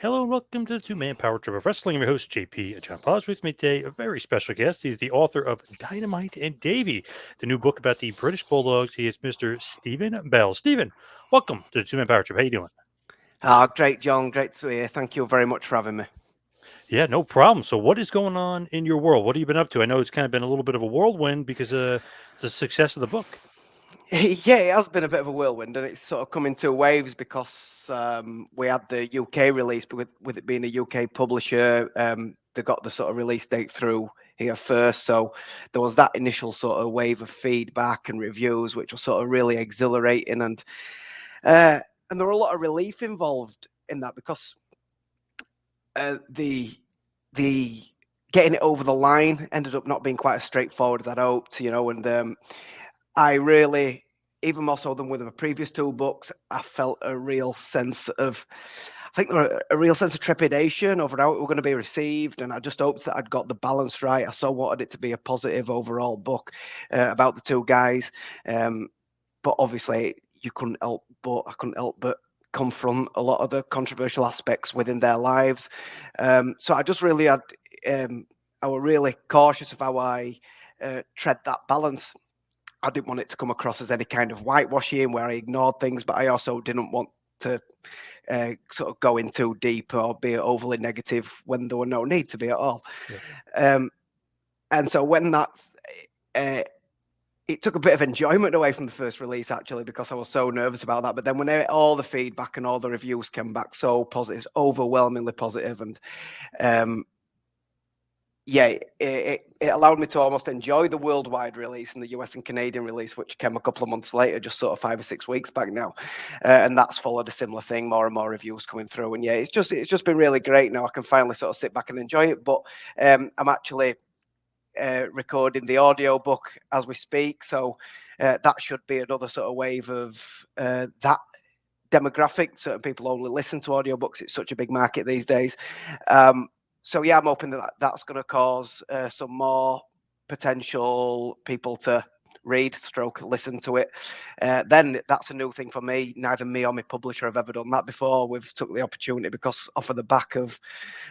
Hello and welcome to the two-man power trip of wrestling. I'm your host, JP John Poz. With me today, a very special guest. He's the author of Dynamite and Davey, the new book about the British Bulldogs. He is Mr. Steven Bell. Steven, welcome to the two-man power trip. How you doing? Great, John. Great to be here. Thank you very much for having me. Yeah, no problem. So what is going on in your world? What have you been up to? I know it's kind of been a little bit of a whirlwind because the success of the book. Yeah, it has been a bit of a whirlwind, and it's sort of come in two waves because we had the UK release, but with it being a UK publisher, they got the sort of release date through here first. So there was that initial sort of wave of feedback and reviews, which was sort of really exhilarating, and there were a lot of relief involved in that because the getting it over the line ended up not being quite as straightforward as I'd hoped, and I really, even more so than with the previous two books, I felt a real sense of, I think there were a real sense of trepidation over how it were going to be received, and I just hoped that I'd got the balance right. I so wanted it to be a positive overall book about the two guys, but obviously I couldn't help but confront a lot of the controversial aspects within their lives. So I just really had, I was really cautious of how I tread that balance. I didn't want it to come across as any kind of whitewashing where I ignored things, but I also didn't want to sort of go in too deep or be overly negative when there were no need to be at all. Yeah. And so when that, it took a bit of enjoyment away from the first release, actually, because I was so nervous about that. But then when all the feedback and all the reviews came back so positive, overwhelmingly positive, and yeah, it allowed me to almost enjoy the worldwide release and the US and Canadian release, which came a couple of months later, just sort of 5 or 6 weeks back now, and that's followed a similar thing, more and more reviews coming through, and yeah, it's just been really great. Now I can finally sort of sit back and enjoy it, but I'm actually recording the audio book as we speak, so that should be another sort of wave of that demographic. Certain people only listen to audiobooks; it's such a big market these days. So yeah, I'm hoping that that's going to cause some more potential people to read, stroke, listen to it. Then that's a new thing for me. Neither me or my publisher have ever done that before. We've took the opportunity because off of the back of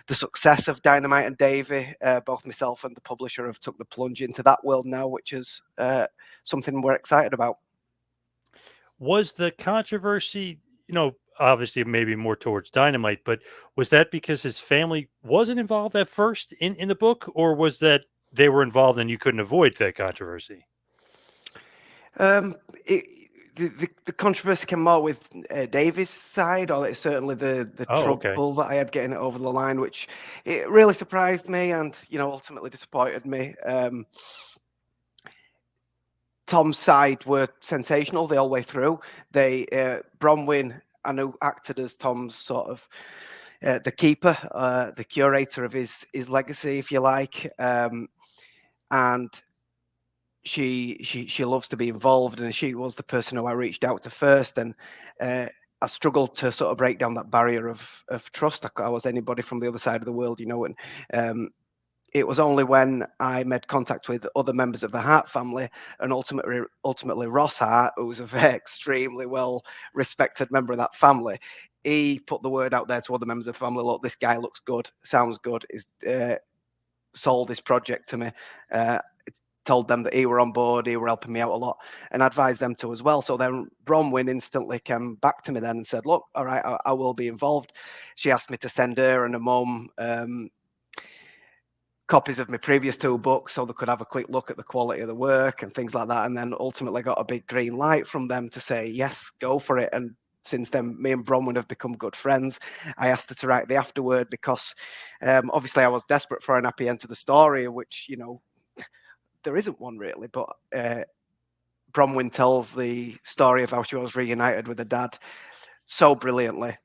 the success of Dynamite and Davey, both myself and the publisher have took the plunge into that world now, which is something we're excited about. Was the controversy, obviously maybe more towards Dynamite, but was that because his family wasn't involved at first in the book, or was that they were involved and you couldn't avoid that controversy? Um, it, the controversy came more with Davies' side, or it's certainly the Oh, okay. trouble that I had getting it over the line, which it really surprised me and ultimately disappointed me. Tom's side were sensational the whole way through. They Bronwyn, I know, acted as Tom's sort of the keeper, the curator of his legacy, if you like, and she loves to be involved, and she was the person who I reached out to first, and I struggled to sort of break down that barrier of trust. I was anybody from the other side of the world, and it was only when I made contact with other members of the Hart family, and ultimately Ross Hart, who was a very extremely well respected member of that family, he put the word out there to other members of the family. Look, this guy looks good, sounds good. Is sold this project to me. Told them that he were on board, he were helping me out a lot, and advised them to as well. So then Bronwyn instantly came back to me then and said, look, all right, I will be involved. She asked me to send her and her mum copies of my previous two books so they could have a quick look at the quality of the work and things like that, and then ultimately got a big green light from them to say, yes, go for it. And since then, me and Bronwyn have become good friends. I asked her to write the afterword because obviously I was desperate for an happy end to the story, which, there isn't one really, but Bronwyn tells the story of how she was reunited with her dad so brilliantly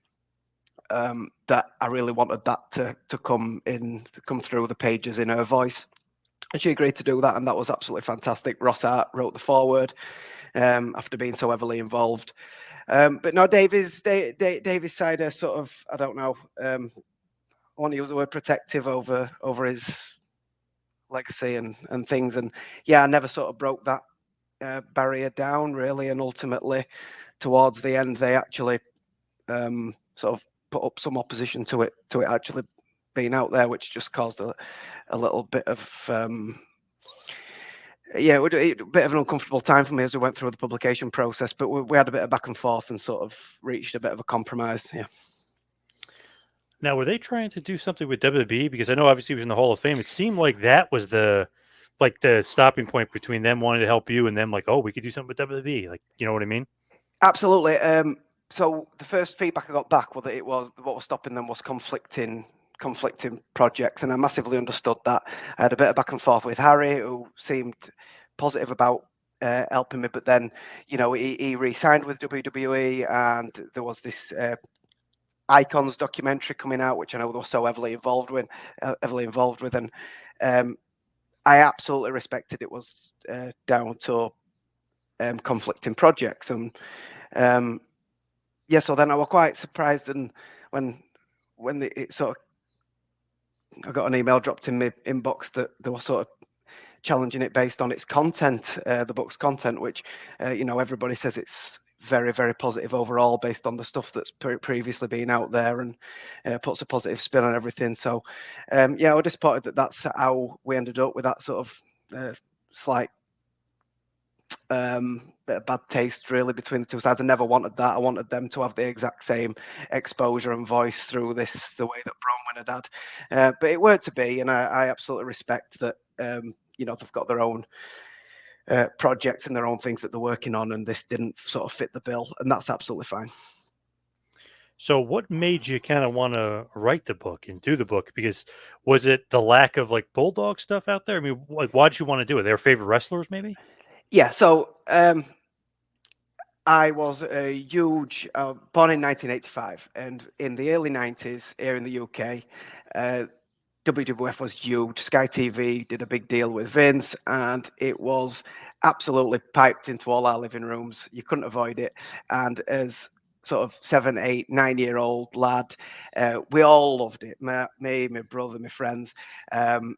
that I really wanted that to come through the pages in her voice. And she agreed to do that, and that was absolutely fantastic. Ross Hart wrote the foreword after being so heavily involved. But no, Davies' side are sort of, I don't know, I want to use the word protective over his legacy and things. And yeah, I never sort of broke that barrier down really. And ultimately, towards the end, they actually sort of put up some opposition to it actually being out there, which just caused a little bit of a bit of an uncomfortable time for me as we went through the publication process. But we had a bit of back and forth and sort of reached a bit of a compromise. Yeah. Now, were they trying to do something with WWE? Because I know obviously he was in the Hall of Fame. It seemed like that was the stopping point between them wanting to help you and them like, oh, we could do something with WWE. Like, you know what I mean? Absolutely. So the first feedback I got back was that it was what was stopping them was conflicting projects, and I massively understood that. I had a bit of back and forth with Harry, who seemed positive about helping me, but then he re-signed with WWE, and there was this Icons documentary coming out, which I know they were so heavily involved with, and I absolutely respected it was down to conflicting projects, and so then I was quite surprised, and when it sort of, I got an email dropped in my inbox that they were sort of challenging it based on its content, the book's content, which everybody says it's very, very positive overall based on the stuff that's previously been out there, and puts a positive spin on everything. So I was disappointed that that's how we ended up with that sort of slight bit of bad taste really between the two sides. I never wanted that. I wanted them to have the exact same exposure and voice through this the way that Bronwyn had had. But it weren't to be, and I absolutely respect that. They've got their own projects and their own things that they're working on, and this didn't sort of fit the bill, and that's absolutely fine. So what made you kind of want to write the book and do the book? Because was it the lack of like Bulldog stuff out there? I mean, like, why'd you want to do it? Their favorite wrestlers, maybe? Yeah. So I was a huge, born in 1985, and in the early 90s here in the UK, WWF was huge. Sky TV did a big deal with Vince, and it was absolutely piped into all our living rooms. You couldn't avoid it. And as sort of 7, 8, 9-year-old lad, we all loved it. Me, my brother, my friends. And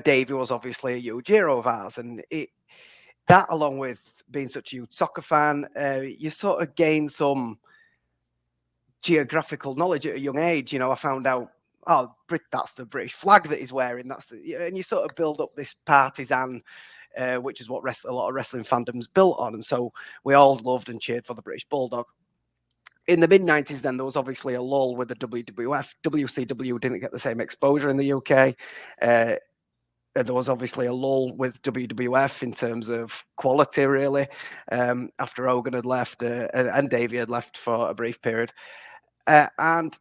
Davey was obviously a huge hero of ours. And that, along with being such a huge soccer fan, you sort of gain some geographical knowledge at a young age. I found out, that's the British flag that he's wearing. And you sort of build up this partisan, which is what a lot of wrestling fandom's built on. And so we all loved and cheered for the British Bulldog. In the mid-90s, then, there was obviously a lull with the WWF. WCW didn't get the same exposure in the UK. There was obviously a lull with WWF in terms of quality, really, after Hogan had left and Davey had left for a brief period. And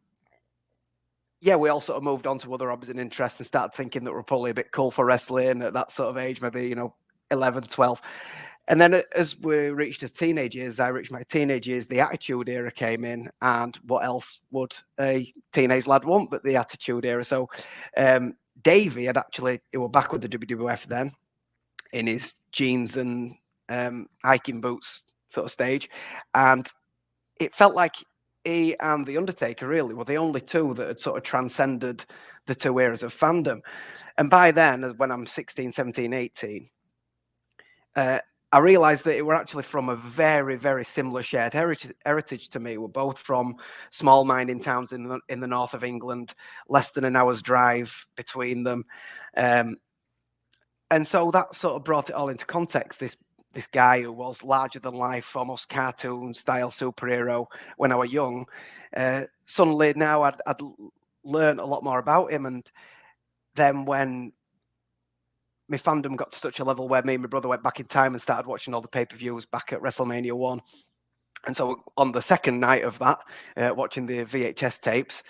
we all sort of moved on to other hobbies and interests and started thinking that we're probably a bit cool for wrestling at that sort of age, maybe, 11, 12. And then as we reached as teenage years, I reached my teenage years, the Attitude Era came in, and what else would a teenage lad want but the Attitude Era? So Davey he was back with the WWF then, in his jeans and hiking boots sort of stage, and it felt like he and The Undertaker really were the only two that had sort of transcended the two eras of fandom. And by then, when I'm 16, 17, 18, I realized that it were actually from a very, very similar shared heritage to me. We're both from small mining towns in the north of England, less than an hour's drive between them. And so that sort of brought it all into context. This guy who was larger than life, almost cartoon style superhero when I was young, suddenly now I'd learned a lot more about him. And then when my fandom got to such a level where me and my brother went back in time and started watching all the pay-per-views back at WrestleMania 1. And so on the second night of that, watching the VHS tapes,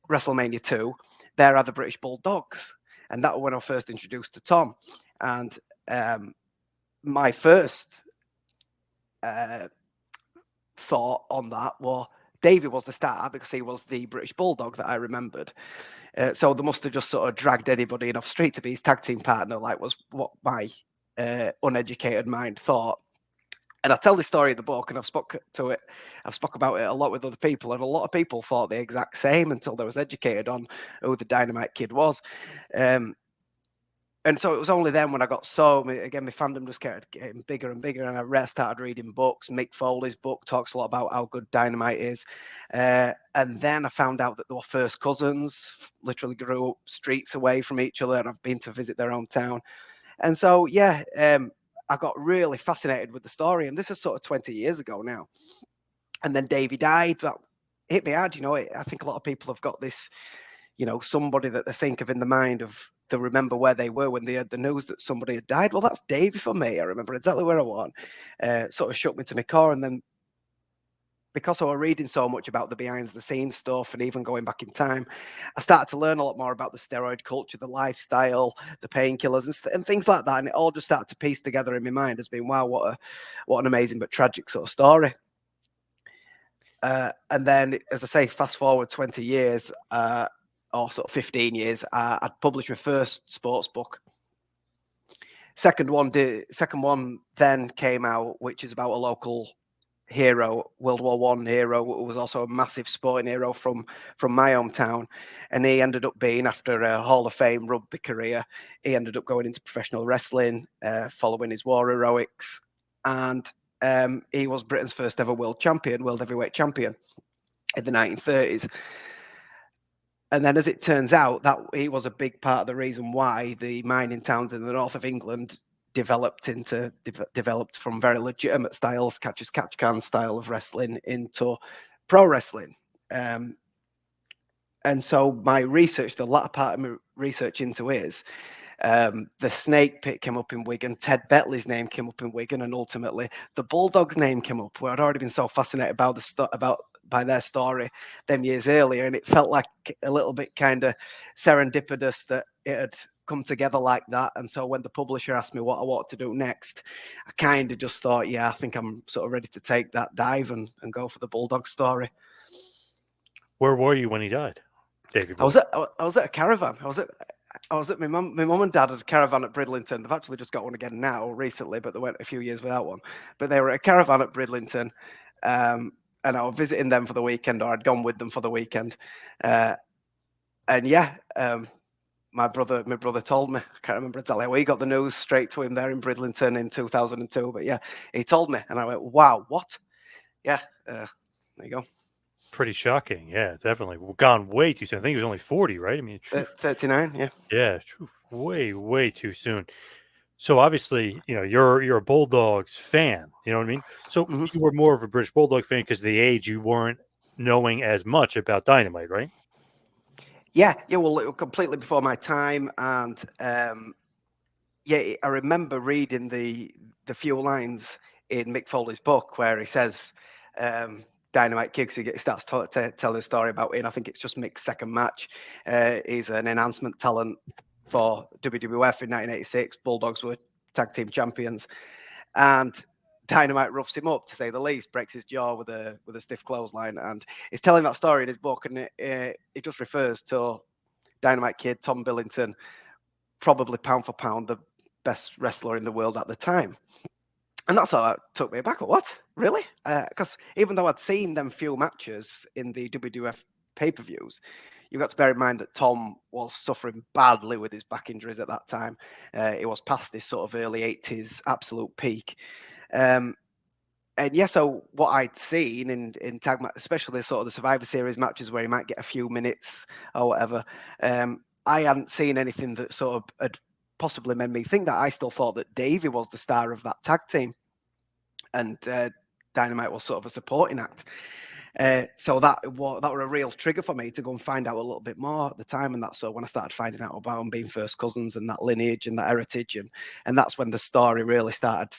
WrestleMania 2, there are the British Bulldogs. And that was when I was first introduced to Tom. And my first thought on that was Davey was the star because he was the British Bulldog that I remembered. So they must have just sort of dragged anybody in off street to be his tag team partner, like was what my uneducated mind thought. And I tell this story in the book, and I've spoke about it a lot with other people, and a lot of people thought the exact same until they was educated on who the Dynamite Kid was. And so it was only then when I got again, my fandom just kept getting bigger and bigger, and I started reading books. Mick Foley's book talks a lot about how good Dynamite is. And then I found out that they were first cousins, literally grew up streets away from each other, and I've been to visit their hometown. And so, yeah, I got really fascinated with the story. And this is sort of 20 years ago now. And then Davey died. That hit me hard. I think a lot of people have got this, somebody that they think of in the mind of, they remember where they were when they heard the news that somebody had died. Well, that's Davey for me. I remember exactly where I was. Sort of shook me to my core. And then because I was reading so much about the behind the scenes stuff and even going back in time, I started to learn a lot more about the steroid culture, the lifestyle, the painkillers and things like that. And it all just started to piece together in my mind as being, wow, what an amazing but tragic sort of story. And then, as I say, fast forward 20 years, or sort of 15 years, I'd published my first sports book. Second one then came out, which is about a local hero, World War I hero, who was also a massive sporting hero from my hometown. And he ended up being, after a Hall of Fame rugby career, he ended up going into professional wrestling, following his war heroics. And he was Britain's first ever world heavyweight champion in the 1930s. And then, as it turns out, that he was a big part of the reason why the mining towns in the north of England developed from very legitimate styles, catch as catch can style of wrestling, into pro wrestling. And so my research, the latter part of my research into is, the Snake Pit came up in Wigan, Ted Betley's name came up in Wigan, and ultimately the Bulldogs' name came up, where I'd already been so fascinated by their story them years earlier, and it felt like a little bit kind of serendipitous that it had come together like that. And so when the publisher asked me what I wanted to do next, I kind of just thought, yeah, I think I'm sort of ready to take that dive and go for the Bulldog story. Where were you when he died, Davey? I was at a caravan. I was at my mum and dad had a caravan at Bridlington. They've actually just got one again now recently, but they went a few years without one. But they were at a caravan at Bridlington, and I was visiting them for the weekend, or I'd gone with them for the weekend. And yeah, my brother told me, I can't remember exactly how he got the news straight to him there in Bridlington in 2002. But yeah, he told me, and I went, wow, what? Yeah, there you go. Pretty shocking. Yeah, definitely. Gone way too soon. I think he was only 40, right? I mean, 39, yeah. Yeah, way too soon. So obviously, you're a Bulldogs fan. You know what I mean? So you were more of a British Bulldog fan because of the age. You weren't knowing as much about Dynamite, right? Yeah. Well, it was completely before my time, and yeah, I remember reading the few lines in Mick Foley's book where he says, Dynamite Kid, he starts telling a story about it. And I think it's just Mick's second match. He's an enhancement talent for WWF in 1986. Bulldogs were tag team champions, and Dynamite roughs him up, to say the least, breaks his jaw with a stiff clothesline. And he's telling that story in his book, and it just refers to Dynamite Kid, Tom Billington, probably pound for pound the best wrestler in the world at the time. And that's how that took me back. What? Really? Because even though I'd seen them few matches in the WWF pay-per-views, you've got to bear in mind that Tom was suffering badly with his back injuries at that time. He was past his sort of early 80s absolute peak. And yeah, so what I'd seen in tag match, especially sort of the Survivor Series matches where he might get a few minutes or whatever, I hadn't seen anything that sort of had possibly made me think that. I still thought that Davey was the star of that tag team, and Dynamite was sort of a supporting act. So that were a real trigger for me to go and find out a little bit more at the time. And that's so when I started finding out about them being first cousins and that lineage and that heritage, and that's when the story really started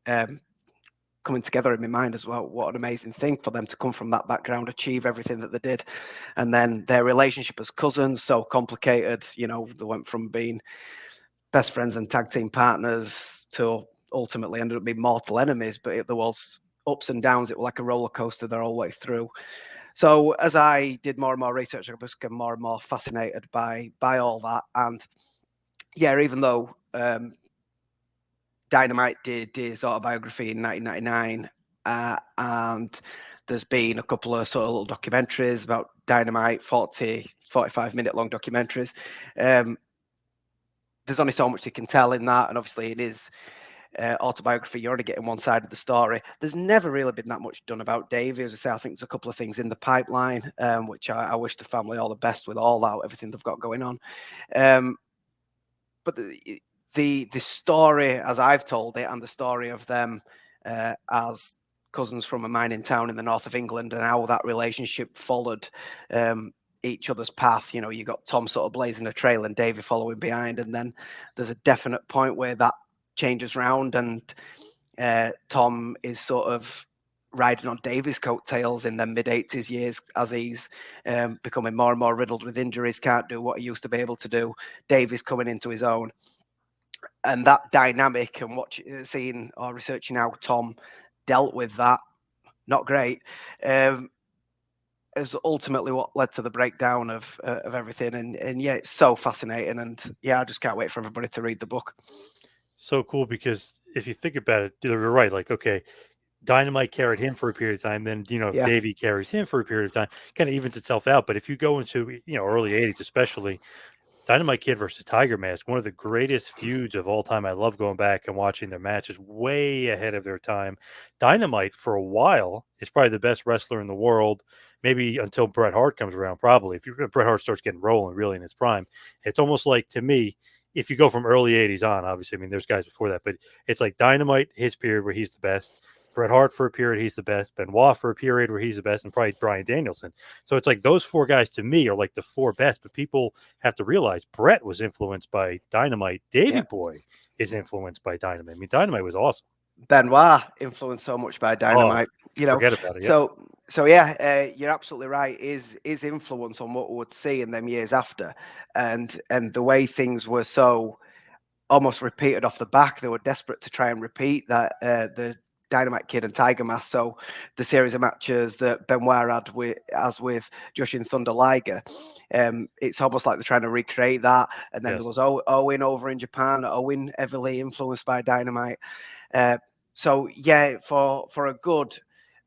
coming together in my mind as well. What an amazing thing for them to come from that background, achieve everything that they did. And then their relationship as cousins, so complicated. They went from being best friends and tag team partners to ultimately ended up being mortal enemies. But there was ups and downs. It was like a roller coaster the whole way through. So as I did more and more research, I became more and more fascinated by all that. And yeah, even though Dynamite did his autobiography in 1999, and there's been a couple of sort of little documentaries about Dynamite, 45-minute long documentaries. there's only so much you can tell in that, and obviously it is autobiography. You're only getting one side of the story. There's never really been that much done about Davey. As I say, I think there's a couple of things in the pipeline, which I wish the family all the best with all that, everything they've got going on. But the story, as I've told it, and the story of them as cousins from a mining town in the north of England, and how that relationship followed each other's path. You know, you got Tom sort of blazing a trail and Davey following behind, and then there's a definite point where that changes round, and Tom is sort of riding on Davey's coattails in the mid-80s years as he's becoming more and more riddled with injuries, can't do what he used to be able to do. Davey's coming into his own. And that dynamic, and seeing or researching how Tom dealt with that, not great, is ultimately what led to the breakdown of everything. And yeah, it's so fascinating. And yeah, I just can't wait for everybody to read the book. So cool because if you think about it, you're right. Like, okay, Dynamite carried him for a period of time, then Yeah. Davey carries him for a period of time, kind of evens itself out. But if you go into early '80s, especially Dynamite Kid versus Tiger Mask, one of the greatest feuds of all time. I love going back and watching their matches, way ahead of their time. Dynamite, for a while, is probably the best wrestler in the world, maybe until Bret Hart comes around, probably. If Bret Hart starts getting rolling really in his prime, it's almost like, to me, if you go from early '80s on, obviously, I mean, there's guys before that, but it's like Dynamite, his period where he's the best. Bret Hart for a period, he's the best. Benoit for a period where he's the best, and probably Bryan Danielson. So it's like those four guys to me are like the four best, but people have to realize Brett was influenced by Dynamite. Davy Yeah. Boy is influenced by Dynamite. I mean, Dynamite was awesome. Benoit influenced so much by Oh, Dynamite, you know. forget about it. Yeah. So yeah, you're absolutely right. Is influence on what we would see in them years after, and the way things were so almost repeated off the back. They were desperate to try and repeat that the Dynamite Kid and Tiger Mask. So the series of matches that Benoit had with Jushin Thunder Liger, it's almost like they're trying to recreate that. And then Yes. there was Owen over in Japan. Owen heavily influenced by Dynamite. So yeah, for a good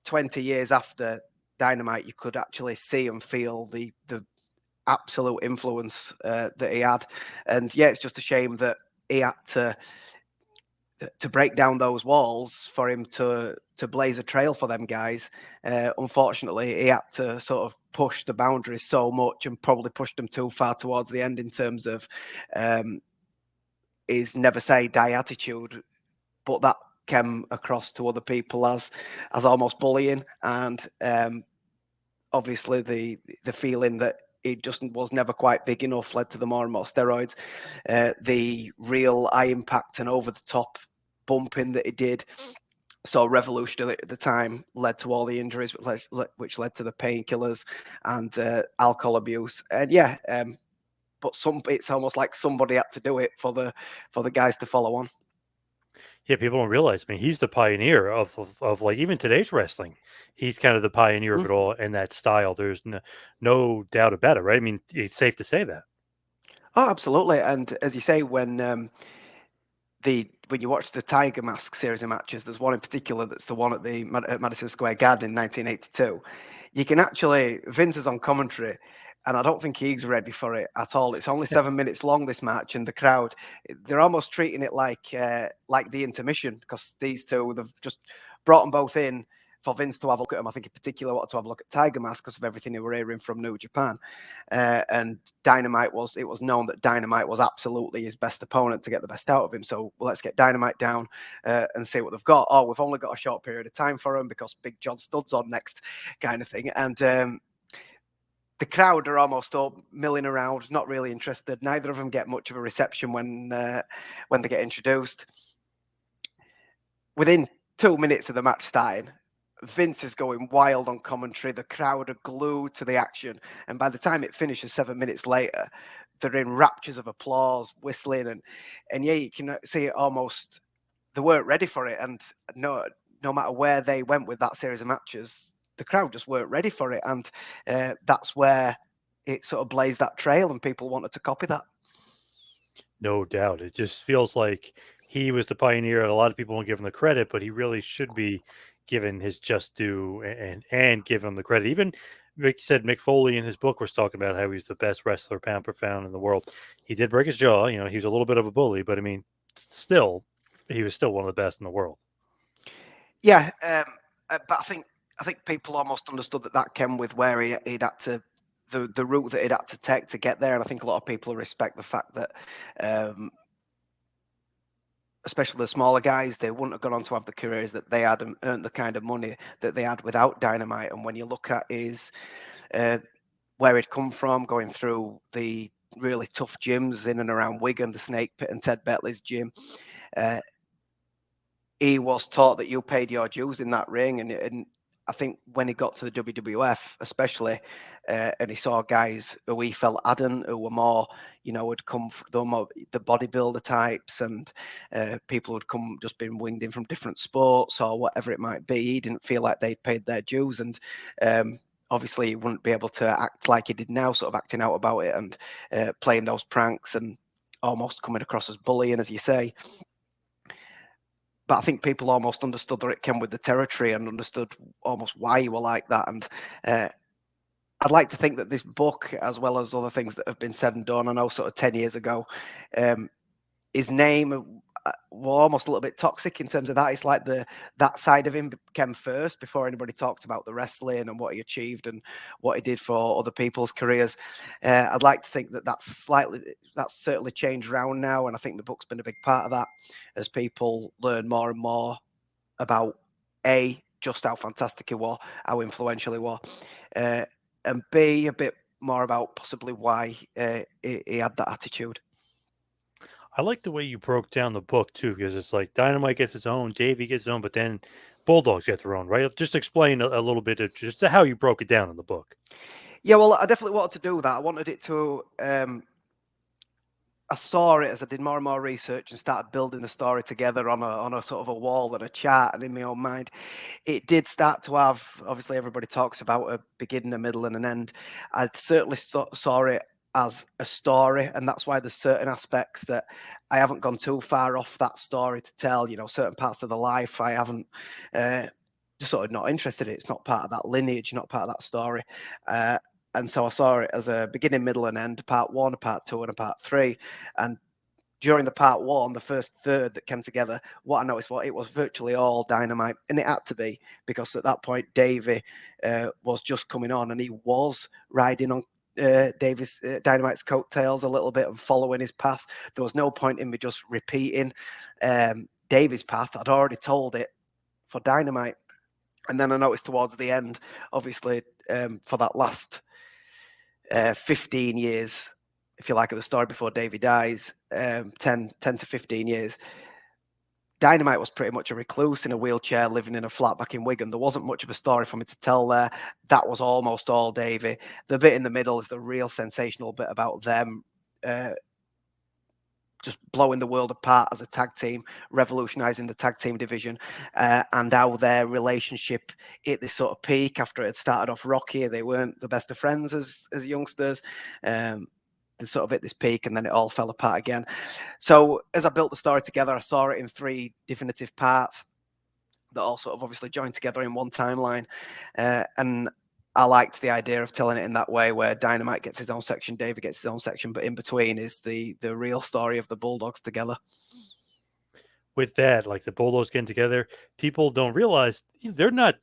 20 years after Dynamite, you could actually see and feel the absolute influence that he had. And yeah, it's just a shame that he had to break down those walls for him to blaze a trail for them guys. Unfortunately, he had to sort of push the boundaries so much and probably pushed them too far towards the end in terms of his never say die attitude. But that came across to other people as almost bullying, and obviously the feeling that it just was never quite big enough led to the more and more steroids. The real high impact and over the top bumping that it did, so revolutionary at the time, led to all the injuries, which led to the painkillers and alcohol abuse. And yeah, but it's almost like somebody had to do it for the guys to follow on. Yeah, people don't realize. I mean, he's the pioneer of like even today's wrestling. He's kind of the pioneer of Mm. it all and that style. There's no doubt about it, right? I mean, it's safe to say that. Oh, absolutely. And as you say, when you watch the Tiger Mask series of matches, there's one in particular that's the one at Madison Square Garden in 1982. You can actually, Vince is on commentary, and I don't think he's ready for it at all. It's only 7 minutes long, this match, and the crowd, they're almost treating it like the intermission, because these two, they've just brought them both in for Vince to have a look at him. I think in particular wanted to have a look at Tiger Mask because of everything they were hearing from New Japan. And it was known that Dynamite was absolutely his best opponent to get the best out of him. So let's get Dynamite down and see what they've got. Oh, we've only got a short period of time for him because Big John Studd's on next, kind of thing. And the crowd are almost all milling around, not really interested. Neither of them get much of a reception when they get introduced. Within 2 minutes of the match starting, Vince is going wild on commentary. The crowd are glued to the action. And by the time it finishes 7 minutes later, they're in raptures of applause, whistling. And yeah, you can see it almost, they weren't ready for it. And no matter where they went with that series of matches, the crowd just weren't ready for it. And that's where it sort of blazed that trail and people wanted to copy that. No doubt. It just feels like he was the pioneer, and a lot of people won't give him the credit, but he really should be given his just due and give him the credit. Even like you said, Mick Foley in his book was talking about how he's the best wrestler pound for pound in the world. He did break his jaw. You know, he was a little bit of a bully, but I mean, still, he was still one of the best in the world. Yeah, but I think people almost understood that came with where he'd had to the route that he'd had to take to get there, and I think a lot of people respect the fact that. Especially the smaller guys, they wouldn't have gone on to have the careers that they had and earned the kind of money that they had without Dynamite. And when you look at his where he'd come from, going through the really tough gyms in and around Wigan, the Snake Pit and Ted Betley's gym, he was taught that you paid your dues in that ring. And I think when he got to the WWF, especially, and he saw guys who he felt hadn't, who were more, you know, had come from the bodybuilder types and people who'd come just been winged in from different sports or whatever it might be. He didn't feel like they'd paid their dues. And obviously, he wouldn't be able to act like he did now, sort of acting out about it and playing those pranks and almost coming across as bullying, as you say. But I think people almost understood that it came with the territory and understood almost why you were like that. And I'd like to think that this book, as well as other things that have been said and done, I know sort of 10 years ago, his name were almost a little bit toxic in terms of that. It's like that side of him came first before anybody talked about the wrestling and what he achieved and what he did for other people's careers. I'd like to think that that's certainly changed around now, and I think the book's been a big part of that as people learn more and more about just how fantastic he was, how influential he was, and B, a bit more about possibly why he had that attitude. I like the way you broke down the book too, because it's like Dynamite gets its own, Davey gets his own, but then Bulldogs get their own, right? Just explain a little bit of just how you broke it down in the book. Yeah, well, I definitely wanted to do that. I wanted it to. I saw it as I did more and more research and started building the story together on a sort of a wall and a chart and in my own mind. It did start to have, obviously everybody talks about a beginning, a middle and an end. I certainly saw it as a story, and that's why there's certain aspects that I haven't gone too far off that story to tell. You know, certain parts of the life I haven't just sort of not interested in. It's not part of that lineage, not part of that story. And so I saw it as a beginning, middle, and end, part one, a part two, and a part three. And during the part one, the first third that came together, what I noticed was it was virtually all Dynamite, and it had to be because at that point Davey was just coming on, and he was riding on Dynamite's coattails a little bit and following his path. There was no point in me just repeating Davey's path. I'd already told it for Dynamite, and then I noticed towards the end, obviously, for that last 15 years, if you like, of the story before Davey dies, 10 to 15 years, Dynamite was pretty much a recluse in a wheelchair living in a flat back in Wigan. There wasn't much of a story for me to tell there. That was almost all Davey. The bit in the middle is the real sensational bit about them just blowing the world apart as a tag team, revolutionizing the tag team division, and how their relationship hit this sort of peak after it had started off rocky. They weren't the best of friends as youngsters. They sort of hit this peak and then it all fell apart again. So as I built the story together, I saw it in three definitive parts that all sort of obviously joined together in one timeline. And I liked the idea of telling it in that way, where Dynamite gets his own section, David gets his own section, but in between is the real story of the Bulldogs together. With that, like the Bulldogs getting together, people don't realize they're not,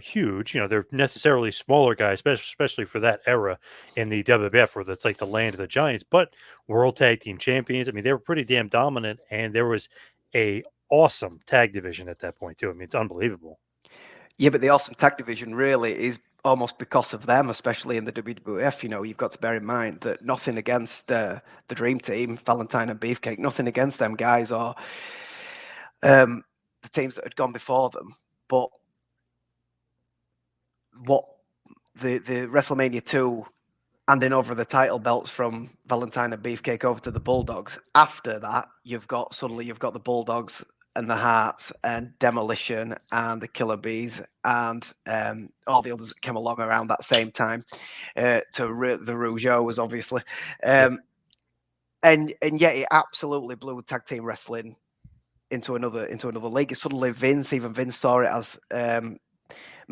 huge. They're necessarily smaller guys, especially for that era in the WWF, where that's like the land of the giants. But World Tag Team Champions. I mean, they were pretty damn dominant, and there was a awesome tag division at that point too. I mean, it's unbelievable. Yeah, but the awesome tag division really is almost because of them, especially in the WWF. You know, you've got to bear in mind that nothing against the Dream Team, Valentine and Beefcake, nothing against them guys or the teams that had gone before them. But what the WrestleMania 2 handing over the title belts from Valentine and Beefcake over to the Bulldogs. After that, you've got the Bulldogs and the Hearts and Demolition and the Killer Bees and all the others that came along around that same time. The Rujo was obviously, and yet it absolutely blew tag team wrestling into another league. Suddenly, Vince saw it as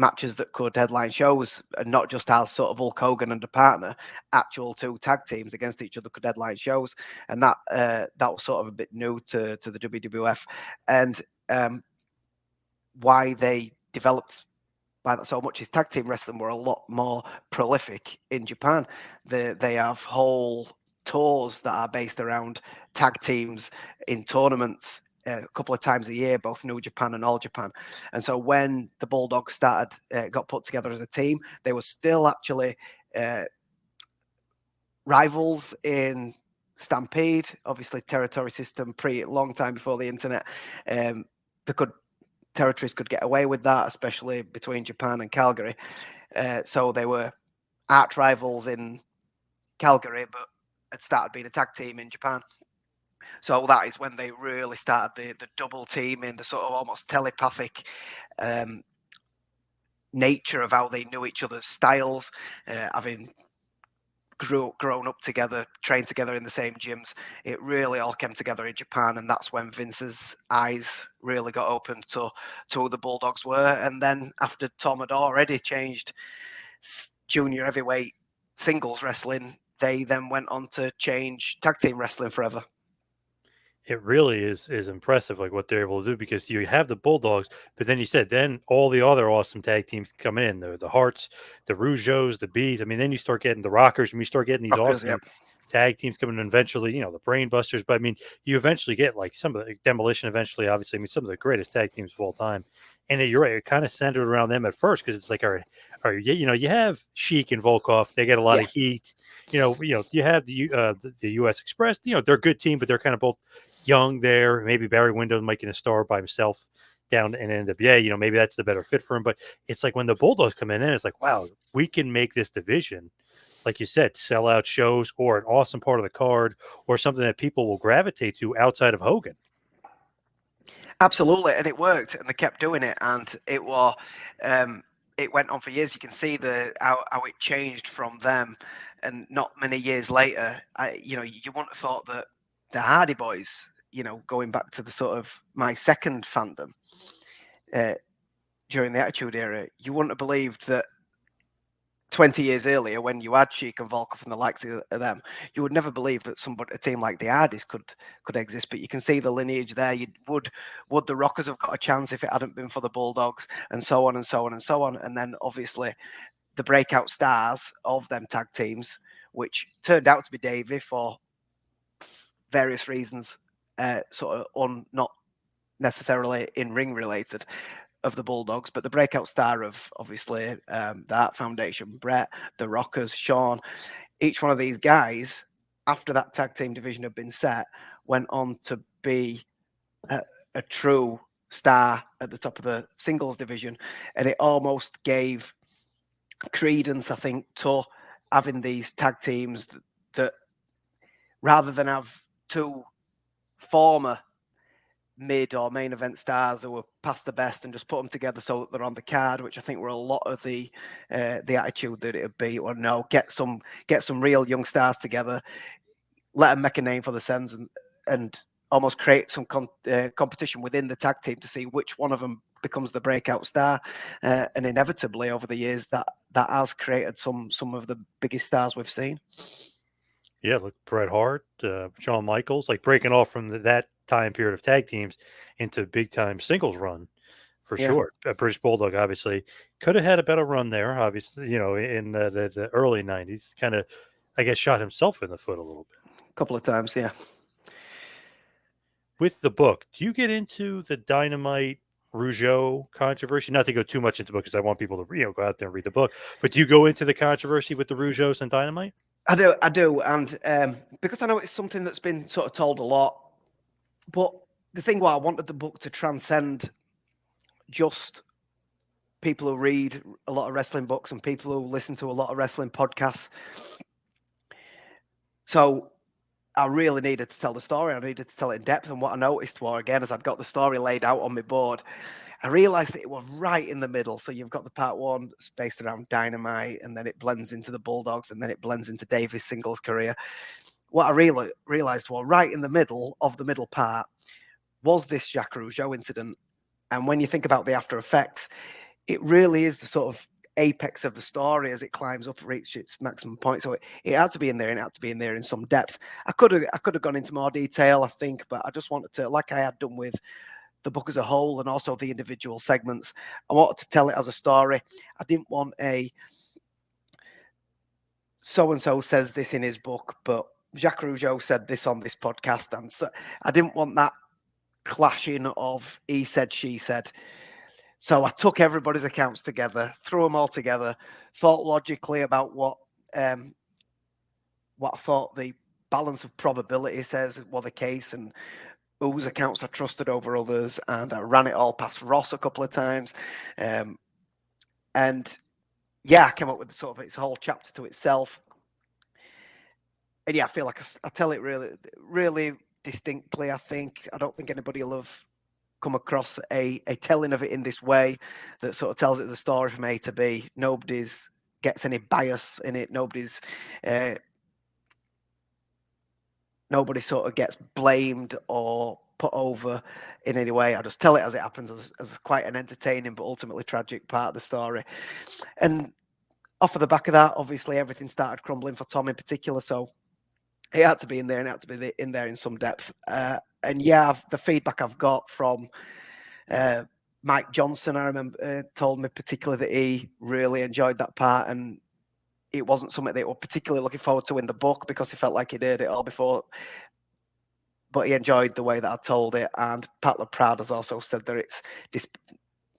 matches that could headline shows, and not just as sort of Hulk Hogan and a partner, actual two tag teams against each other could headline shows, and that was sort of a bit new to the WWF, and why they developed by that so much is tag team wrestling were a lot more prolific in Japan. They have whole tours that are based around tag teams in tournaments a couple of times a year, both New Japan and All Japan. And so when the Bulldogs got put together as a team, they were still actually rivals in Stampede, obviously territory system long time before the internet. Territories could get away with that, especially between Japan and Calgary. So they were arch rivals in Calgary, but had started being a tag team in Japan. So that is when they really started the double teaming, the sort of almost telepathic nature of how they knew each other's styles, having grown up together, trained together in the same gyms. It really all came together in Japan, and that's when Vince's eyes really got opened to who the Bulldogs were. And then after Tom had already changed junior heavyweight singles wrestling, they then went on to change tag team wrestling forever. It really is impressive, like what they're able to do, because you have the Bulldogs, but then you said then all the other awesome tag teams come in, the Hearts, the Rujos, the Bees. I mean, then you start getting the Rockers, and you start getting these Rockers, awesome tag teams coming in eventually, the Brain Busters. But I mean, you eventually get like some of the Demolition eventually, obviously. I mean, some of the greatest tag teams of all time. And you're right, it kind of centered around them at first because it's like, all right, you have Sheik and Volkov, they get a lot of heat. You have the US Express, they're a good team, but they're kind of both young there. Maybe Barry Windham making a star by himself down in NWA. Maybe that's the better fit for him. But it's like when the Bulldogs come in, it's like, wow, we can make this division, like you said, sell out shows or an awesome part of the card or something that people will gravitate to outside of Hogan. Absolutely, and it worked, and they kept doing it, and it was. It went on for years. You can see how it changed from them, and not many years later, you wouldn't have thought that the Hardy Boys, going back to the sort of my second fandom during the Attitude Era, you wouldn't have believed that 20 years earlier, when you had Sheik and Volkov and the likes of them, you would never believe that a team like the Hardys could exist. But you can see the lineage there. Would the Rockers have got a chance if it hadn't been for the Bulldogs, and so on and so on and so on. And then obviously the breakout stars of them tag teams, which turned out to be Davey for various reasons, sort of not necessarily in ring related, of the Bulldogs, but the breakout star of obviously the Art Foundation, Brett, the Rockers, Sean, each one of these guys, after that tag team division had been set, went on to be a true star at the top of the singles division, and it almost gave credence, I think, to having these tag teams that rather than have two former mid or main event stars who were past the best and just put them together so that they're on the card, which I think were a lot of the attitude that it would be. Or no, get some real young stars together, let them make a name for themselves, and almost create some competition within the tag team to see which one of them becomes the breakout star. And inevitably, over the years, that has created some of the biggest stars we've seen. Yeah, look, Bret Hart, Shawn Michaels, like breaking off from that time period of tag teams into big time singles run for sure. British Bulldog obviously could have had a better run there, obviously, in the early 90s. Kind of, I guess, shot himself in the foot a little bit. A couple of times, yeah. With the book, do you get into the Dynamite Rujo controversy? Not to go too much into the book because I want people to go out there and read the book, but do you go into the controversy with the Rujos and Dynamite? I do, and because I know it's something that's been sort of told a lot, but the thing I wanted the book to transcend just people who read a lot of wrestling books and people who listen to a lot of wrestling podcasts. So I really needed to tell the story. I needed to tell it in depth. And what I noticed was, again, as I'd got the story laid out on my board, I realized that it was right in the middle. So you've got the part one that's based around Dynamite, and then it blends into the Bulldogs, and then it blends into Davey's singles career. What I realized was right in the middle of the middle part was this Jacques Rougeau incident. And when you think about the after effects, it really is the sort of apex of the story as it climbs up, reach its maximum point. So it had to be in there, and it had to be in there in some depth. I could have gone into more detail, I think, but I just wanted to, like I had done with the book as a whole and also the individual segments, I wanted to tell it as a story. I didn't want a so and so says this in his book, but Jacques Rougeau said this on this podcast, and so I didn't want that clashing of he said, she said. So I took everybody's accounts together, threw them all together, thought logically about what I thought the balance of probability says was the case, and whose accounts I trusted over others, and I ran it all past Ross a couple of times, and yeah, I came up with sort of its whole chapter to itself. And yeah, I feel like I tell it really, really distinctly. I don't think anybody will have come across a telling of it in this way that sort of tells it the story from A to B. Nobody's gets any bias in it. Nobody sort of gets blamed or put over in any way. I just tell it as it happens, as quite an entertaining but ultimately tragic part of the story. And off of the back of that, obviously everything started crumbling for Tom in particular. So it had to be in there, and it had to be in there in some depth. And yeah, the feedback I've got from Mike Johnson, I remember, told me particularly that he really enjoyed that part, and it wasn't something they were particularly looking forward to in the book because he felt like he'd heard it all before. But he enjoyed the way that I told it. And Pat LaPrade has also said that it's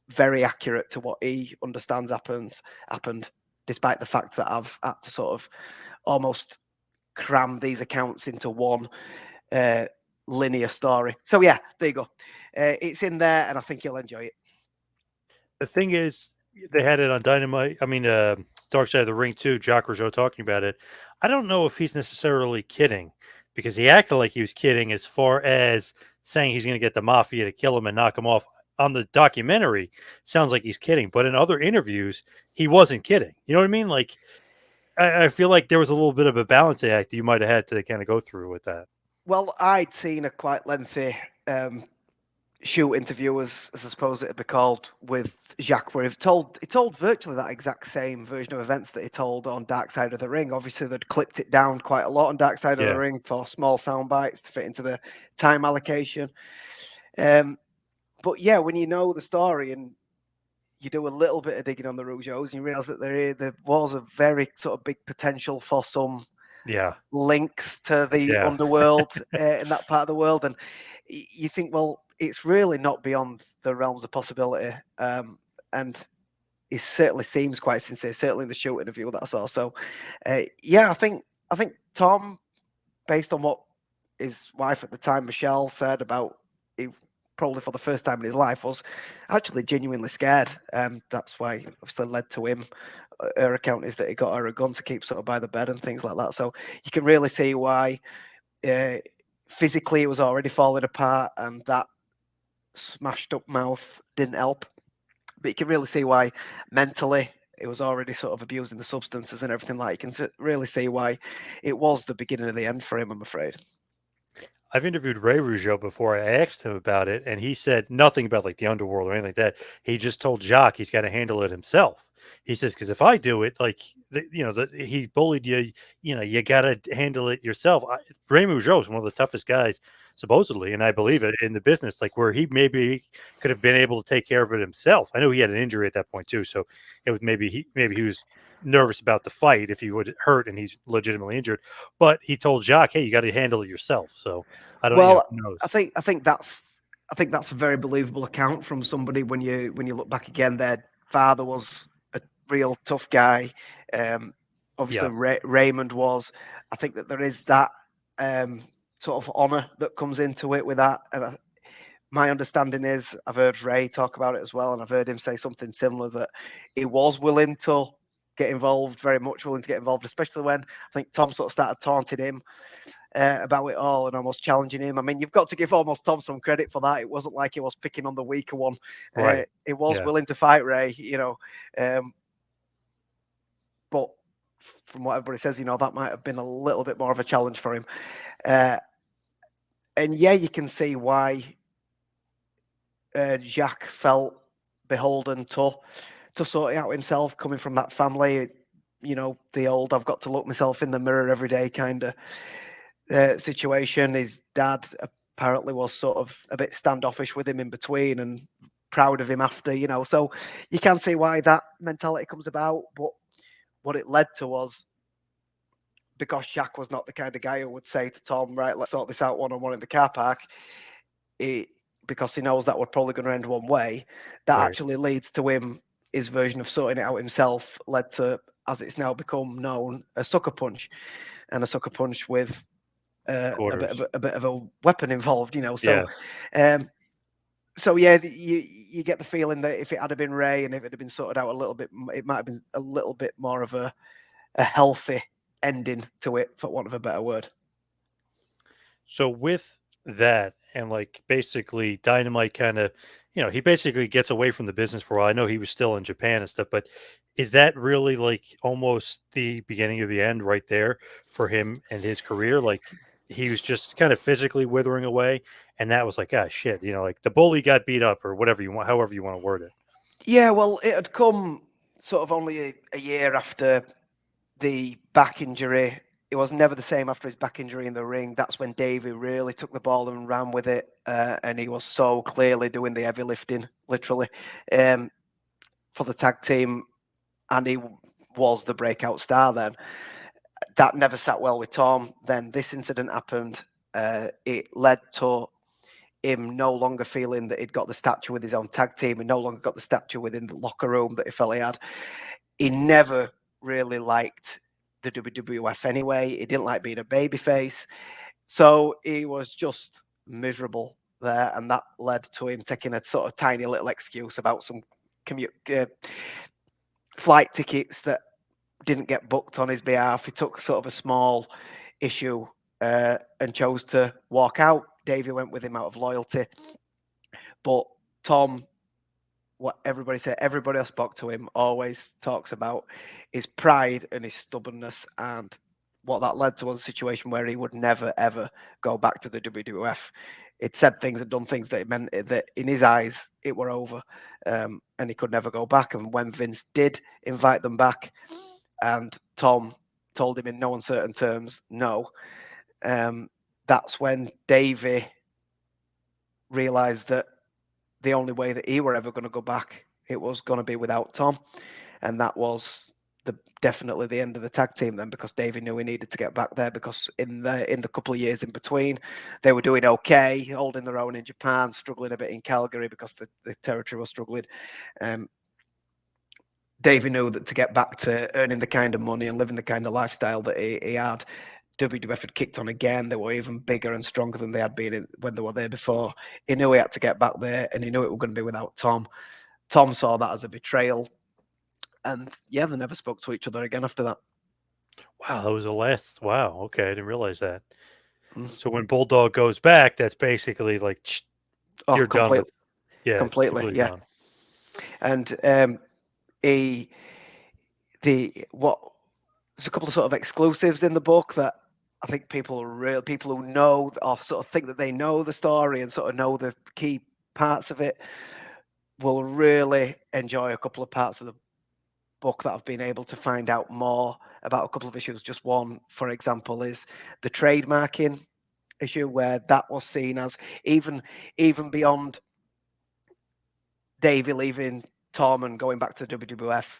very accurate to what he understands happened, despite the fact that I've had to sort of almost cram these accounts into one linear story. So yeah, there you go. It's in there, and I think you'll enjoy it. The thing is, they had it on Dynamite. I mean, Dark Side of the Ring too. Jacques Rougeau talking about it. I don't know if he's necessarily kidding, because he acted like he was kidding as far as saying he's going to get the mafia to kill him and knock him off. On the documentary, sounds like he's kidding, but in other interviews, he wasn't kidding. You know what I mean? Like, I feel like there was a little bit of a balancing act you might have had to kind of go through with that. Well, I'd seen a quite lengthy shoot interview, as I suppose it'd be called, with Jacques, where he told virtually that exact same version of events that he told on Dark Side of the Ring. Obviously, they'd clipped it down quite a lot on Dark Side of the Yeah. Ring for small sound bites to fit into the time allocation. But yeah, when you know the story and you do a little bit of digging on the Rougeaus, and you realise that there was a very sort of big potential for some Yeah. links to the Yeah. underworld in that part of the world, and you think, well, it's really not beyond the realms of possibility, and it certainly seems quite sincere, certainly in the shoot interview that I saw. So yeah, I think Tom, based on what his wife at the time, Michelle, said about he probably for the first time in his life was actually genuinely scared, and that's why obviously led to him. Her account is that he got her a gun to keep sort of by the bed and things like that. So you can really see why physically it was already falling apart, and that smashed up mouth didn't help. But you can really see why mentally it was already sort of abusing the substances and everything. Like, you can really see why it was the beginning of the end for him, I'm afraid. I've interviewed Ray Rougeau before. I asked him about it, and he said nothing about like the underworld or anything like that. He just told Jacques he's got to handle it himself. He says, because if I do it, like he bullied you, you got to handle it yourself. Ray Rougeau is one of the toughest guys, supposedly, and I believe it in the business. Like where he maybe could have been able to take care of it himself. I know he had an injury at that point too, so it was maybe he was nervous about the fight if he would hurt and he's legitimately injured. But he told Jacques, hey, you got to handle it yourself. So I don't, Well, who knows? I think that's a very believable account from somebody when you look back again. Their father was a real tough guy. Obviously, Yeah. Raymond was. I think that there is that sort of honor that comes into it with that. And my understanding is, I've heard Ray talk about it as well, and I've heard him say something similar, that he was willing to get involved, very much willing to get involved, especially when I think Tom sort of started taunting him about it all and almost challenging him. I mean, you've got to give almost Tom some credit for that. It wasn't like he was picking on the weaker one. Right. He was Yeah. willing to fight Ray, but from what everybody says, that might have been a little bit more of a challenge for him. And yeah, you can see why Jacques felt beholden to to sort it out himself, coming from that family. You know, the old "I've got to look myself in the mirror every day" kind of situation. His dad apparently was sort of a bit standoffish with him in between and proud of him after, you know. So you can see why that mentality comes about. But what it led to was, because Shaq was not the kind of guy who would say to Tom, right, let's sort this out one-on-one in the car park, because he knows that we're probably going to end one way, that Right. actually leads to him, his version of sorting it out himself, led to, as it's now become known, a sucker punch. And a sucker punch with Quarters. a bit of a weapon involved, you know. Yeah. Um, so yeah, you get the feeling that if it had been Ray and if it had been sorted out a little bit, it might have been a little bit more of a healthy ending to it, for want of a better word. So with that and like basically Dynamite kind of, he basically gets away from the business for a while. I know he was still in Japan and stuff, but is that really like almost the beginning of the end right there for him and his career? Like he was just kind of physically withering away, and that was like, ah, shit, like the bully got beat up or whatever you want, however you want to word it. Yeah, well, it had come sort of only a year after the back injury. It was never the same after his back injury in the ring. That's when Davey really took the ball and ran with it, and he was so clearly doing the heavy lifting, literally, for the tag team, and he was the breakout star then. That never sat well with Tom. Then this incident happened. It led to him no longer feeling that he'd got the stature with his own tag team. He no longer got the stature within the locker room that he felt he had. He never really liked the WWF anyway. He didn't like being a babyface. So he was just miserable there. And that led to him taking a sort of tiny little excuse about some flight tickets that didn't get booked on his behalf. He took sort of a small issue and chose to walk out. Davey went with him out of loyalty. But Tom, what everybody said, everybody I spoke to him always talks about his pride and his stubbornness, and what that led to was a situation where he would never ever go back to the WWF. It said things and done things that it meant that in his eyes it were over, and he could never go back. And when Vince did invite them back, and Tom told him in no uncertain terms no, that's when Davey realized that the only way that he were ever going to go back, it was going to be without Tom. And that was definitely the end of the tag team then, because Davey knew he needed to get back there, because in the couple of years in between, they were doing okay, holding their own in Japan, struggling a bit in Calgary because the territory was struggling. Davey knew that to get back to earning the kind of money and living the kind of lifestyle that he had, WWF had kicked on again. They were even bigger and stronger than they had been when they were there before. He knew he had to get back there, and he knew it was going to be without Tom. Tom saw that as a betrayal, and yeah, they never spoke to each other again after that. Wow, that was the last. Wow, okay, I didn't realize that. Mm. So when Bulldog goes back, that's basically like Oh, you're done with. Yeah, completely, completely yeah. done. And he, there's a couple of sort of exclusives in the book that I think people who know or sort of think that they know the story and sort of know the key parts of it will really enjoy a couple of parts of the book that I've been able to find out more about a couple of issues. Just one, for example, is the trademarking issue, where that was seen as even beyond Davey leaving Tom and going back to WWF.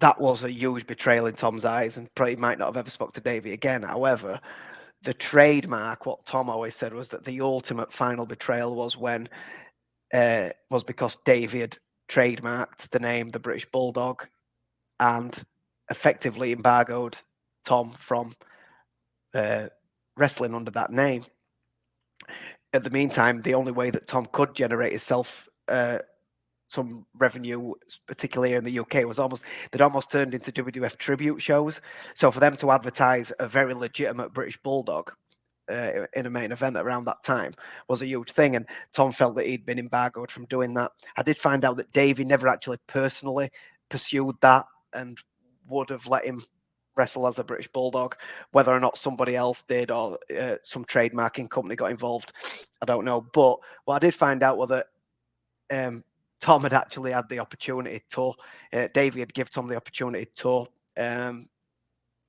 That was a huge betrayal in Tom's eyes, and probably might not have ever spoke to Davey again. However, the trademark, what Tom always said was that the ultimate final betrayal was when was because Davey had trademarked the name the British Bulldog and effectively embargoed Tom from wrestling under that name. At the meantime, the only way that Tom could generate himself some revenue, particularly in the UK, was they'd almost turned into WWF tribute shows. So for them to advertise a very legitimate British Bulldog in a main event around that time was a huge thing, and Tom felt that he'd been embargoed from doing that. I did find out that Davey never actually personally pursued that and would have let him wrestle as a British Bulldog. Whether or not somebody else did, or some trademarking company got involved, I don't know. But what I did find out was that Tom had actually had the opportunity to, Davey had given Tom the opportunity to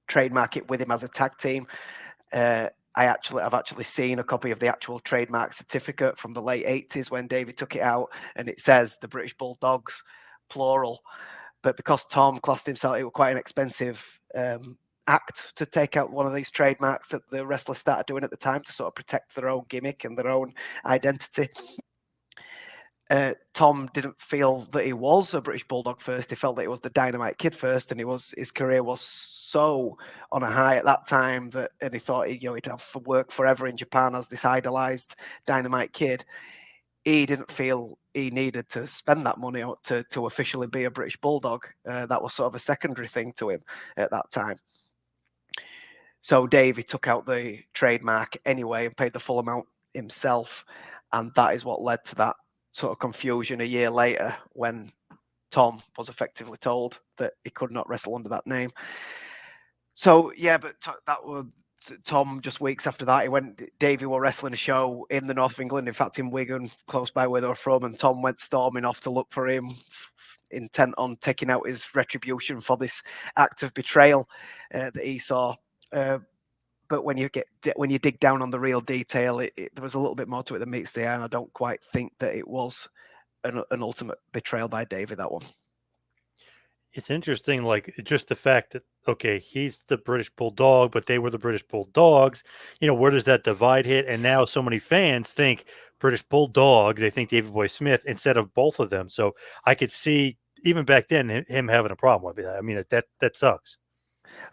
trademark it with him as a tag team. I've actually seen a copy of the actual trademark certificate from the late 80s when Davey took it out, and it says the British Bulldogs, plural. But because Tom classed himself, it was quite an expensive act to take out one of these trademarks that the wrestlers started doing at the time to sort of protect their own gimmick and their own identity. Tom didn't feel that he was a British Bulldog first. He felt that he was the Dynamite Kid first, and his career was so on a high at that time and he thought he'd have to work forever in Japan as this idolized Dynamite Kid. He didn't feel he needed to spend that money to officially be a British Bulldog. That was sort of a secondary thing to him at that time. So Davey took out the trademark anyway and paid the full amount himself, and that is what led to that sort of confusion a year later when Tom was effectively told that he could not wrestle under that name. So yeah, but that was Tom. Just weeks after that, Davey were wrestling a show in the north of England, in fact in Wigan, close by where they were from, and Tom went storming off to look for him, intent on taking out his retribution for this act of betrayal that he saw. But when you dig down on the real detail, there was a little bit more to it than meets the eye, and I don't quite think that it was an ultimate betrayal by Davey, that one. It's interesting, like just the fact that okay, he's the British Bulldog, but they were the British Bulldogs. Where does that divide hit? And now so many fans think British Bulldog, they think Davey Boy Smith instead of both of them. So I could see even back then him having a problem with it. I mean, that sucks.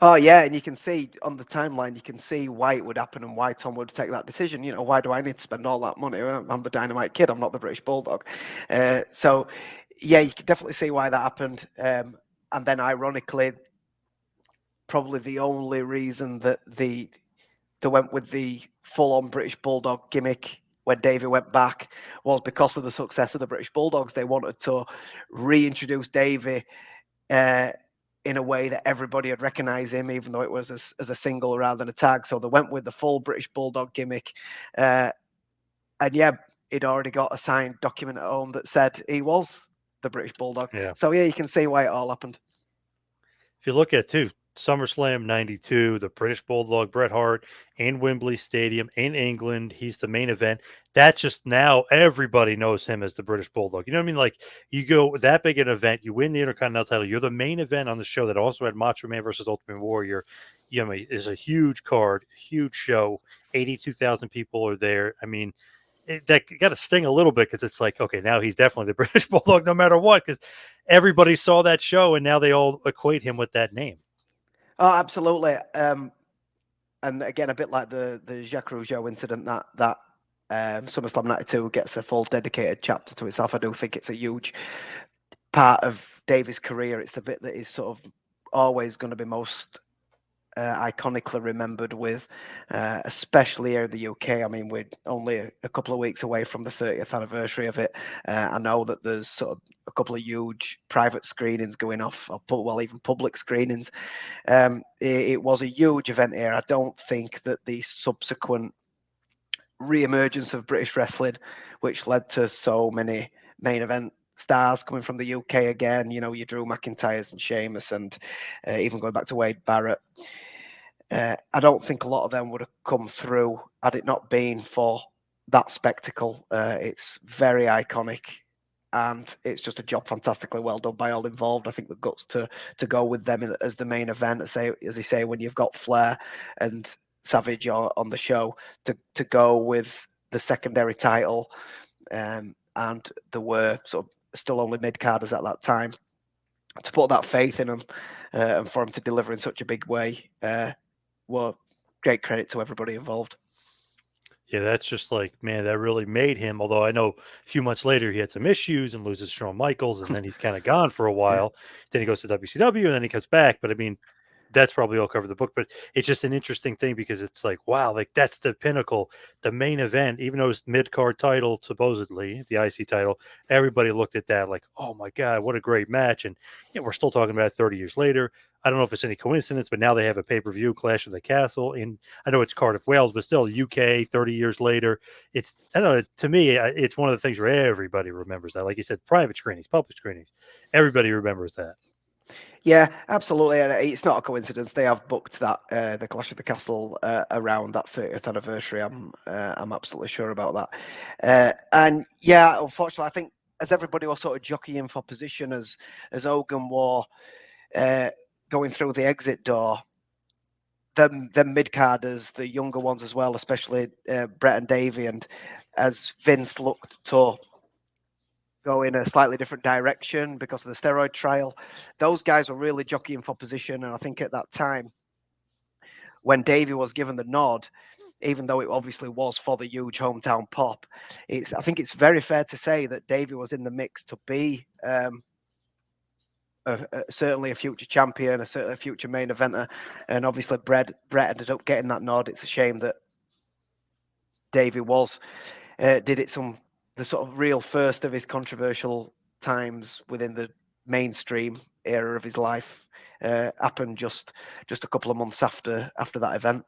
Oh yeah, and you can see on the timeline, you can see why it would happen and why Tom would take that decision. Why do I need to spend all that money? I'm the Dynamite Kid. I'm not the British Bulldog. So yeah, you can definitely see why that happened. And then ironically, probably the only reason that they went with the full-on British Bulldog gimmick when Davey went back was because of the success of the British Bulldogs. They wanted to reintroduce Davey in a way that everybody would recognize him, even though it was as a single rather than a tag. So they went with the full British Bulldog gimmick. And yeah, he'd already got a signed document at home that said he was the British Bulldog. Yeah. So yeah, you can see why it all happened. If you look at too, SummerSlam '92, the British Bulldog Bret Hart in Wembley Stadium in England, he's the main event. That's just now everybody knows him as the British Bulldog. You know what I mean? Like you go that big an event, you win the Intercontinental title, you're the main event on the show that also had Macho Man versus Ultimate Warrior. It's a huge card, huge show. 82,000 people are there. I mean, that got to sting a little bit because it's like, okay, now he's definitely the British Bulldog no matter what, because everybody saw that show and now they all equate him with that name. Oh, absolutely. And again, a bit like the Jacques Rougeau incident, that SummerSlam '92 gets a full dedicated chapter to itself. I do think it's a huge part of Davey's career. It's the bit that is sort of always going to be most iconically remembered with, especially here in the UK. I mean, we're only a couple of weeks away from the 30th anniversary of it. I know that there's sort of a couple of huge private screenings going off, or even public screenings. It was a huge event here. I don't think that the subsequent re-emergence of British wrestling, which led to so many main event stars coming from the UK again, your Drew McIntyres and Sheamus, and even going back to Wade Barrett. I don't think a lot of them would have come through had it not been for that spectacle. It's very iconic, and it's just a job fantastically well done by all involved. I think the guts to go with them as the main event, as you say, when you've got Flair and Savage on the show, to go with the secondary title, and there were sort of still only mid-carders at that time, to put that faith in them and for them to deliver in such a big way, well, great credit to everybody involved. Yeah, that's just like, man, that really made him. Although I know a few months later he had some issues and loses Shawn Michaels, and then he's kind of gone for a Yeah. while. Then he goes to WCW, and then he comes back. But I mean, that's probably all covered the book, but it's just an interesting thing because it's like, wow, like that's the pinnacle, the main event, even though it's mid card title, supposedly the IC title, everybody looked at that like, oh my God, what a great match. And we're still talking about it 30 years later. I don't know if it's any coincidence, but now they have a pay-per-view Clash of the Castle in, I know it's Cardiff, Wales, but still UK 30 years later. It's, I don't know, to me, it's one of the things where everybody remembers that. Like you said, private screenings, public screenings, everybody remembers that. Yeah, absolutely. And it's not a coincidence. They have booked that the Clash of the Castle around that 30th anniversary. I'm absolutely sure about that. And yeah, unfortunately, I think as everybody was sort of jockeying for position as Hogan were going through the exit door, the mid carders, the younger ones as well, especially Brett and Davey, and as Vince looked to go in a slightly different direction because of the steroid trial, those guys were really jockeying for position. And I think at that time, when Davey was given the nod, even though it obviously was for the huge hometown pop, I think it's very fair to say that Davey was in the mix to be certainly a future champion, certainly a future main eventer. And obviously Brett ended up getting that nod. It's a shame that Davey did it the sort of real first of his controversial times within the mainstream era of his life happened just a couple of months after that event.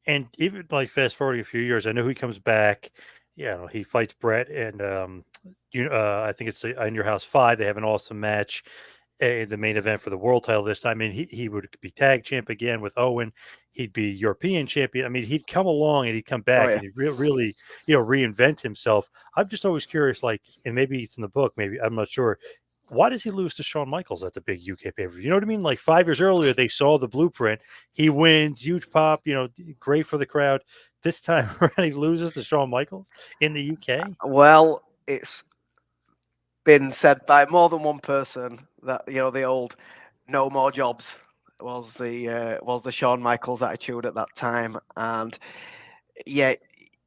And even like fast forwarding a few years, I know he comes back. He fights Brett, and I think it's in Your House 5. They have an awesome match in the main event for the world title this time. I mean, he would be tag champ again with Owen. He'd be European champion. I mean, he'd come along and he'd come Oh back yeah. and he'd really, reinvent himself. I'm just always curious, like, and maybe it's in the book, maybe I'm not sure. Why does he lose to Shawn Michaels at the big UK pay per view? You know what I mean? Like 5 years earlier, they saw the blueprint. He wins, huge pop, great for the crowd. This time around, he loses to Shawn Michaels in the UK. Well, it's been said by more than one person that the old "no more jobs" was the Shawn Michaels attitude at that time, and yeah,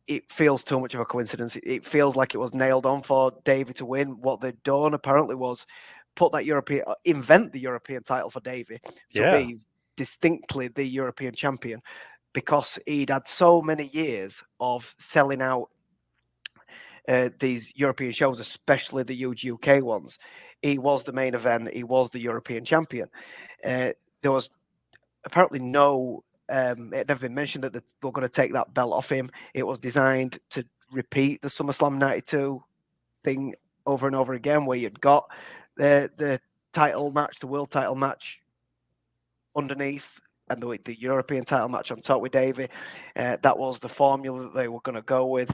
it feels too much of a coincidence. It feels like it was nailed on for Davey to win. What they'd done apparently was invent the European title for Davey to Yeah. be distinctly the European champion, because he'd had so many years of selling out these European shows, especially the huge UK ones. He was the main event. He was the European champion. There was apparently it had never been mentioned that they were going to take that belt off him. It was designed to repeat the SummerSlam 92 thing over and over again, where you'd got the title match, the world title match underneath, and the European title match on top with Davey. That was the formula that they were going to go with.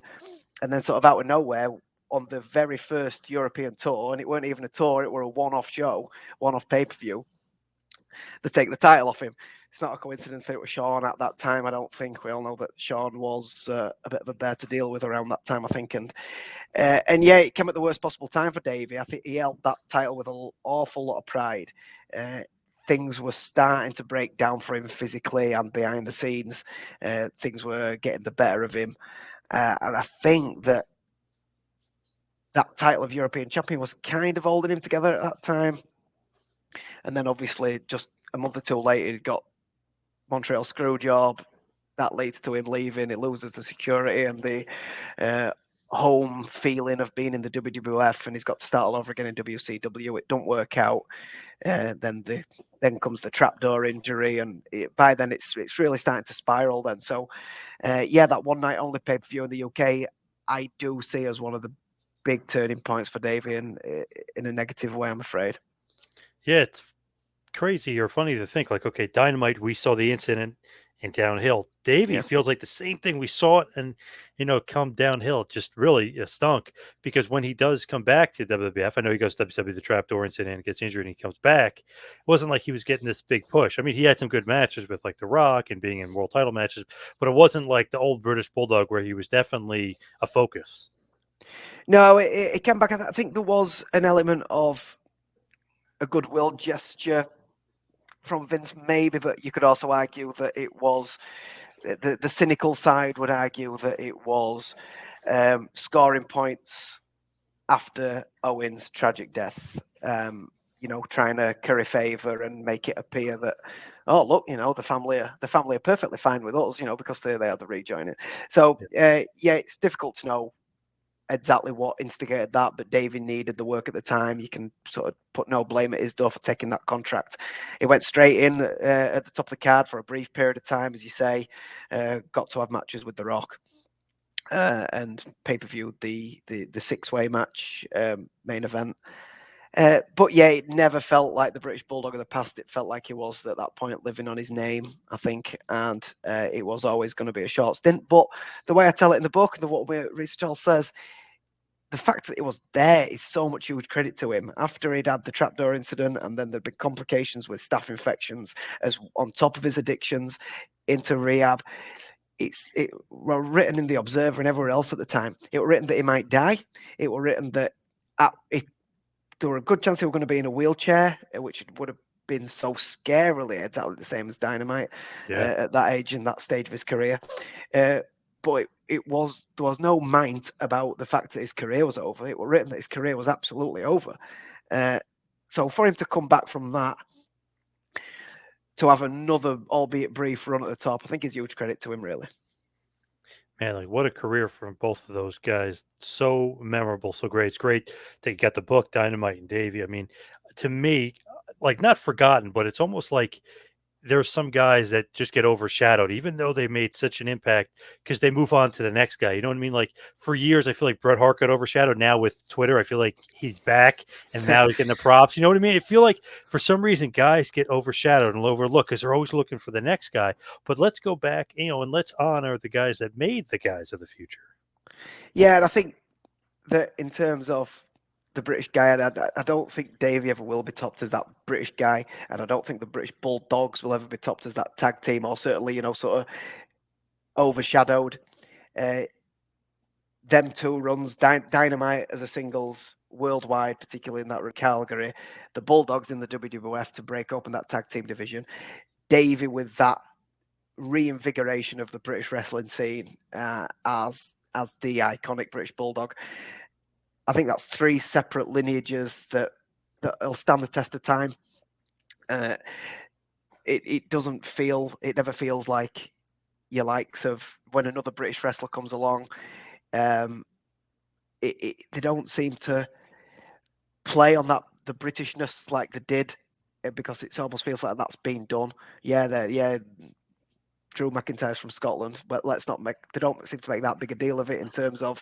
And then sort of out of nowhere, on the very first European tour, and it weren't even a tour, it were a one-off show, one-off pay-per-view, they take the title off him. It's not a coincidence that it was Shawn at that time. I don't think. We all know that Shawn was a bit of a bear to deal with around that time, I think. And yeah, it came at the worst possible time for Davey. I think he held that title with an awful lot of pride. Things were starting to break down for him physically and behind the scenes. Things were getting the better of him. And I think that title of European champion was kind of holding him together at that time. And then obviously just a month or two later, he got Montreal Screwjob. That leads to him leaving. He loses the security and the home feeling of being in the WWF, and he's got to start all over again in WCW. It don't work out. Then comes the trapdoor injury, and by then it's really starting to spiral. Then, so yeah, that one night only pay per view in the UK, I do see as one of the big turning points for Davey, in a negative way, I'm afraid. Yeah, it's crazy or funny to think like, okay, Dynamite, we saw the incident in downhill. Davey Yeah. feels like the same thing. We saw it and, come downhill. It just really stunk because when he does come back to WWF, I know he goes to WCW, the trapdoor incident, and gets injured and he comes back. It wasn't like he was getting this big push. I mean, he had some good matches with like The Rock and being in world title matches, but it wasn't like the old British Bulldog where he was definitely a focus. No, it came back. I think there was an element of a goodwill gesture from Vince, maybe, but you could also argue that it was the cynical side would argue that it was scoring points after Owen's tragic death. trying to curry favor and make it appear that, oh look, the family are perfectly fine with us, because they are the rejoining. So yeah, it's difficult to know exactly what instigated that, but Davey needed the work at the time. You can sort of put no blame at his door for taking that contract. He went straight in at the top of the card for a brief period of time, as you say. Got to have matches with The Rock. And pay-per-view the 6-way match main event. But yeah, it never felt like the British Bulldog of the past. It felt like he was at that point living on his name, I think, and it was always going to be a short stint. But the way I tell it in the book, and what research all says, the fact that it was there is so much huge credit to him. After he'd had the trapdoor incident, and then there'd been complications with staph infections, as on top of his addictions, into rehab. It were written in the Observer and everywhere else at the time. It were written that he might die. It were written that there were a good chance he were going to be in a wheelchair, which would have been so scarily exactly the same as Dynamite at that age and that stage of his career. But there was no mind about the fact that his career was over. It was written that his career was absolutely over. So for him to come back from that, to have another, albeit brief, run at the top, I think is huge credit to him, really. Man, like what a career from both of those guys. So memorable, so great. It's great that you got the book, Dynamite and Davey. I mean, to me, like not forgotten, but it's almost like there's some guys that just get overshadowed, even though they made such an impact because they move on to the next guy. You know what I mean? Like for years, I feel like Bret Hart got overshadowed. Now with Twitter, I feel like he's back and now he's getting the props. You know what I mean? I feel like for some reason, guys get overshadowed and overlooked because they're always looking for the next guy. But let's go back, and let's honor the guys that made the guys of the future. Yeah, and I think that in terms of the British guy, and I don't think Davey ever will be topped as that British guy, and I don't think the British Bulldogs will ever be topped as that tag team, or certainly, sort of overshadowed. Them two runs, Dynamite as a singles worldwide, particularly in that Calgary, the Bulldogs in the WWF to break open that tag team division, Davey with that reinvigoration of the British wrestling scene as the iconic British Bulldog. I think that's 3 separate lineages that'll stand the test of time. It never feels like your likes of when another British wrestler comes along. They don't seem to play on the Britishness like they did, because it almost feels like that's been done. Yeah, Drew McIntyre's from Scotland, but they don't seem to make that big a deal of it in terms of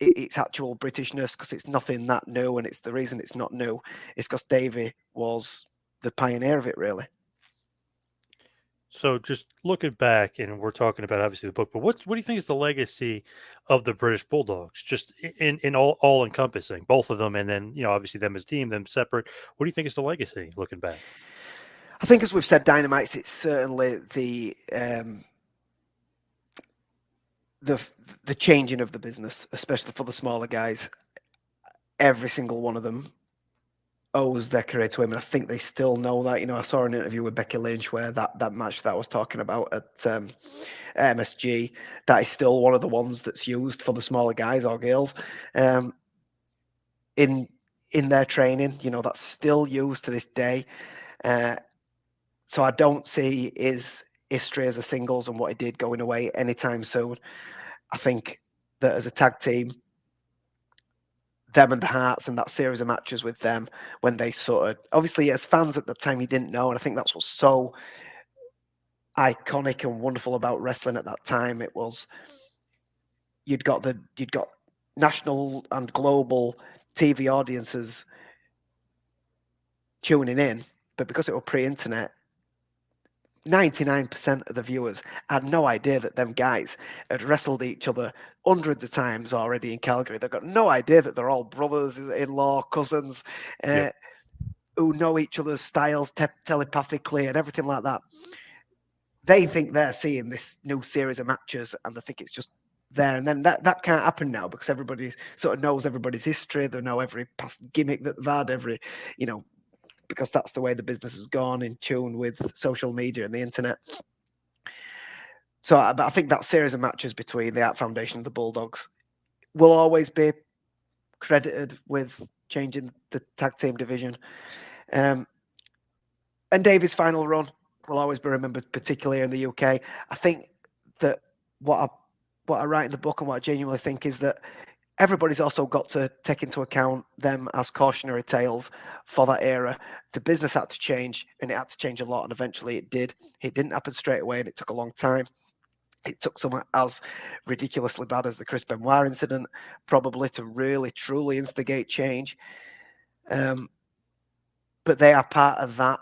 its actual Britishness, because it's nothing that new, and it's the reason it's not new. It's because Davey was the pioneer of it, really. So just looking back, and we're talking about obviously the book, but what do you think is the legacy of the British Bulldogs? Just in all encompassing, both of them, and then obviously them as a team, them separate. What do you think is the legacy looking back? I think, as we've said, Dynamite, it's certainly the changing of the business, especially for the smaller guys. Every single one of them owes their career to him, and I think they still know that. I saw an interview with Becky Lynch where that match that I was talking about at MSG, that is still one of the ones that's used for the smaller guys or girls in their training. That's still used to this day. So I don't see his history as a singles and what he did going away anytime soon. I think that as a tag team, them and the Hearts and that series of matches with them, when they sort of, obviously as fans at the time, you didn't know, and I think that's what's so iconic and wonderful about wrestling at that time. It was you'd got national and global TV audiences tuning in, but because it was pre-internet, 99% of the viewers had no idea that them guys had wrestled each other hundreds of times already in Calgary. They've got no idea that they're all brothers-in-law, cousins, who know each other's styles telepathically and everything like that. They think they're seeing this new series of matches, and they think it's just there. And then that can't happen now, because everybody sort of knows everybody's history. They know every past gimmick that they've had, because that's the way the business has gone, in tune with social media and the internet. So I think that series of matches between the Art Foundation and the Bulldogs will always be credited with changing the tag team division. And Davey's final run will always be remembered, particularly in the UK. I think that what I write in the book and what I genuinely think is that everybody's also got to take into account them as cautionary tales for that era. The business had to change, and it had to change a lot, and eventually it did. It didn't happen straight away, and it took a long time. It took something as ridiculously bad as the Chris Benoit incident probably to really, truly instigate change. But they are part of that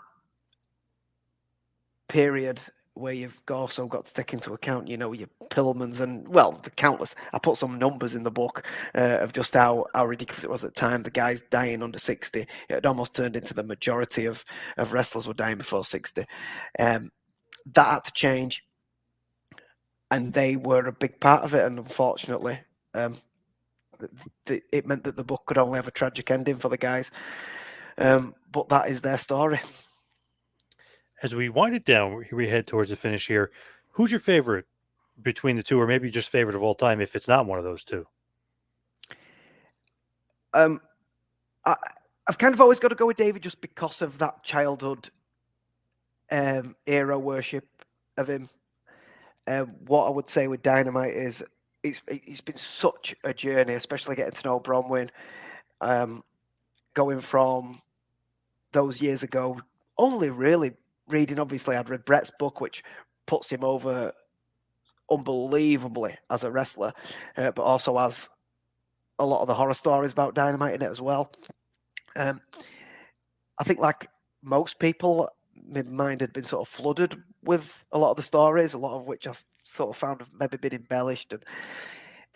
period where you've also got to take into account, your Pillmans and, well, the countless. I put some numbers in the book of just how ridiculous it was at the time. The guys dying under 60. It had almost turned into the majority of wrestlers were dying before 60. That had to change. And they were a big part of it. And unfortunately, it meant that the book could only have a tragic ending for the guys. But that is their story. As we wind it down, we head towards the finish here. Who's your favorite between the two, or maybe just favorite of all time if it's not one of those two? I've kind of always got to go with David just because of that childhood era worship of him. What I would say with Dynamite is it's been such a journey, especially getting to know Bronwyn, going from those years ago, only really reading, obviously I'd read Brett's book, which puts him over unbelievably as a wrestler, but also has a lot of the horror stories about Dynamite in it as well. I think like most people, my mind had been sort of flooded with a lot of the stories, a lot of which I sort of found have maybe been embellished.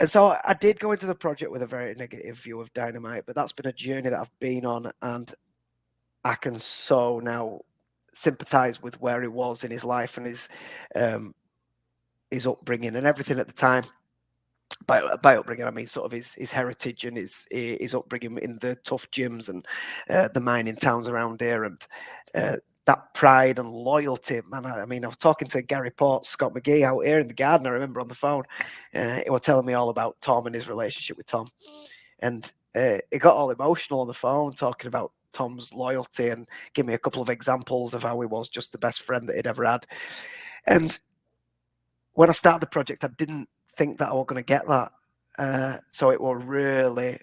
And so I did go into the project with a very negative view of Dynamite, but that's been a journey that I've been on, and I can so now sympathize with where he was in his life and his upbringing and everything at the time. By upbringing, I mean sort of his heritage and his upbringing in the tough gyms and the mining towns around here, and that pride and loyalty, man. I mean, I was talking to Gary Port, Scott McGee out here in the garden, I remember, on the phone. He was telling me all about Tom and his relationship with Tom. And it got all emotional on the phone, talking about Tom's loyalty and give me a couple of examples of how he was just the best friend that he'd ever had. And when I started the project, I didn't think that I was going to get that. So it was really,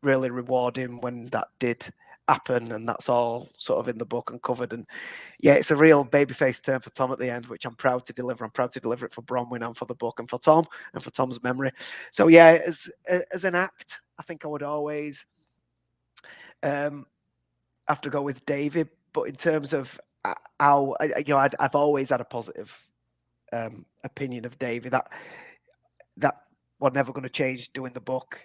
really rewarding when that did happen, and that's all sort of in the book and covered. And yeah, it's a real babyface turn for Tom at the end, which I'm proud to deliver. I'm proud to deliver it for Bronwyn and for the book and for Tom and for Tom's memory. So yeah, as an act, I think I would always have to go with David. But in terms of how, I've always had a positive opinion of David. That was never going to change doing the book.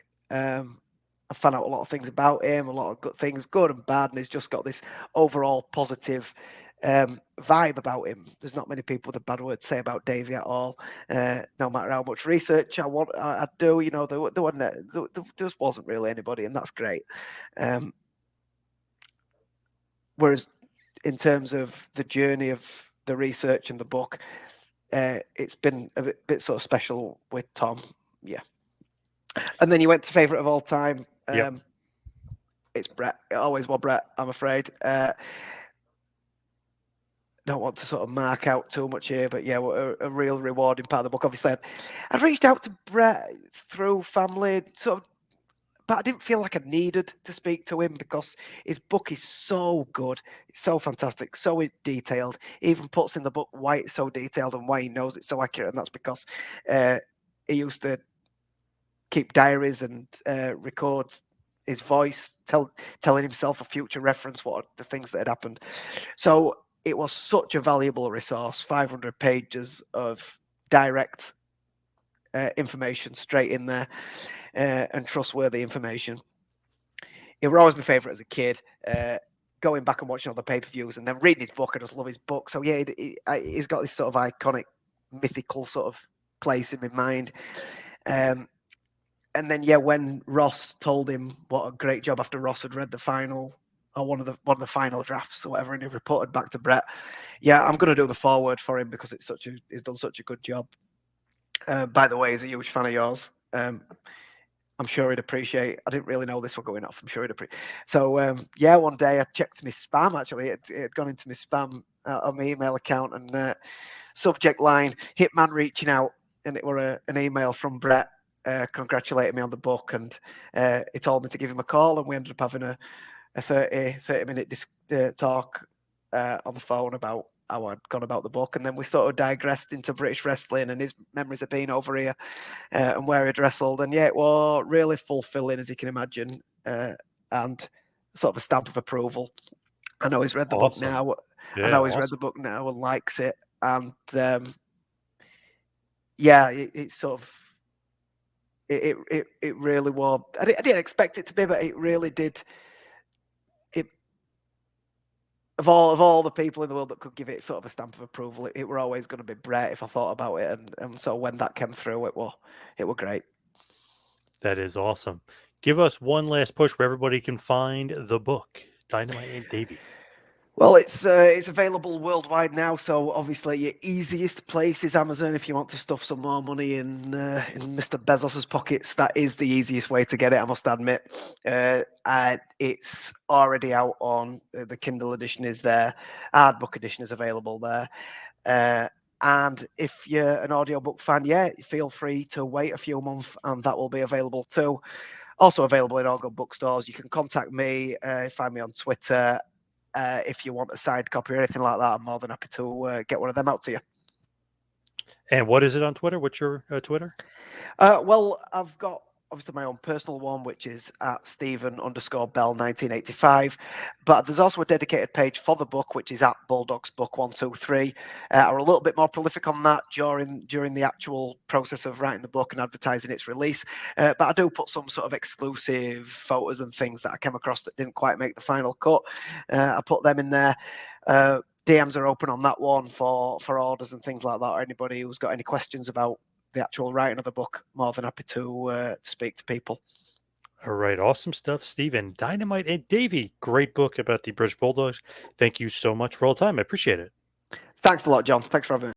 I found out a lot of things about him, a lot of good things, good and bad, and he's just got this overall positive vibe about him. There's not many people with a bad word to say about Davey at all. No matter how much research I do, there just wasn't really anybody, and that's great. Whereas in terms of the journey of the research and the book, it's been a bit sort of special with Tom. Yeah. And then you went to favorite of all time. Yep. It's Brett. It always was Brett, I'm afraid. Don't want to sort of mark out too much here, but yeah, a real rewarding part of the book. Obviously, I'd reached out to Brett through family, sort of, but I didn't feel like I needed to speak to him because his book is so good. It's so fantastic, so detailed. He even puts in the book why it's so detailed and why he knows it's so accurate. And that's because he used to keep diaries and record his voice, telling himself a future reference what the things that had happened. So it was such a valuable resource, 500 pages of direct information straight in there. And trustworthy information. It was always my favorite as a kid. Going back and watching all the pay-per-views and then reading his book, I just love his book. So yeah, he's got this sort of iconic, mythical sort of place in my mind. And then yeah, when Ross told him what a great job after Ross had read the final or one of the final drafts or whatever, and he reported back to Brett, yeah, I'm going to do the foreword for him because he's done such a good job. By the way, he's a huge fan of yours. I'm sure he'd appreciate. I didn't really know this were going off. I'm sure he'd appreciate. So yeah, one day I checked my spam. Actually, it had gone into my spam on my email account, and subject line: Hitman reaching out, and it were an email from Brett congratulating me on the book, and he told me to give him a call, and we ended up having a 30-minute talk on the phone about how I'd gone about the book, and then we sort of digressed into British wrestling and his memories of being over here and where he'd wrestled. And yeah, it was really fulfilling, as you can imagine, and sort of a stamp of approval. I know he's read the book Awesome. now. I Yeah, know he's read the awesome. book now and likes it. And yeah, it's sort of it really was. I didn't expect it to be, but it really did. It of all the people in the world that could give it sort of a stamp of approval, it were always going to be Brett if I thought about it, and so when that came through, it were great. That is awesome. Give us one last push where everybody can find the book, Dynamite and Davey. Well, it's available worldwide now, so obviously your easiest place is Amazon. If you want to stuff some more money in Mr. Bezos's pockets, that is the easiest way to get it. I must admit, it's already out on the Kindle edition is there, hard book edition is available there. And if you're an audiobook fan, yeah, feel free to wait a few months, and that will be available too. Also available in all good bookstores. You can contact me, find me on Twitter. If you want a signed copy or anything like that, I'm more than happy to get one of them out to you. And what is it on Twitter? What's your Twitter? Well, I've got obviously my own personal one, which is at Stephen_Bell1985. But there's also a dedicated page for the book, which is at Bulldogs Book 123. I'm a little bit more prolific on that during the actual process of writing the book and advertising its release. But I do put some sort of exclusive photos and things that I came across that didn't quite make the final cut. I put them in there. DMs are open on that one for orders and things like that, or anybody who's got any questions about the actual writing of the book. More than happy to speak to people. All right, awesome stuff, Steven. Dynamite and Davey, great book about the British Bulldogs. Thank you so much for all the time. I appreciate it. Thanks a lot, John. Thanks for having me.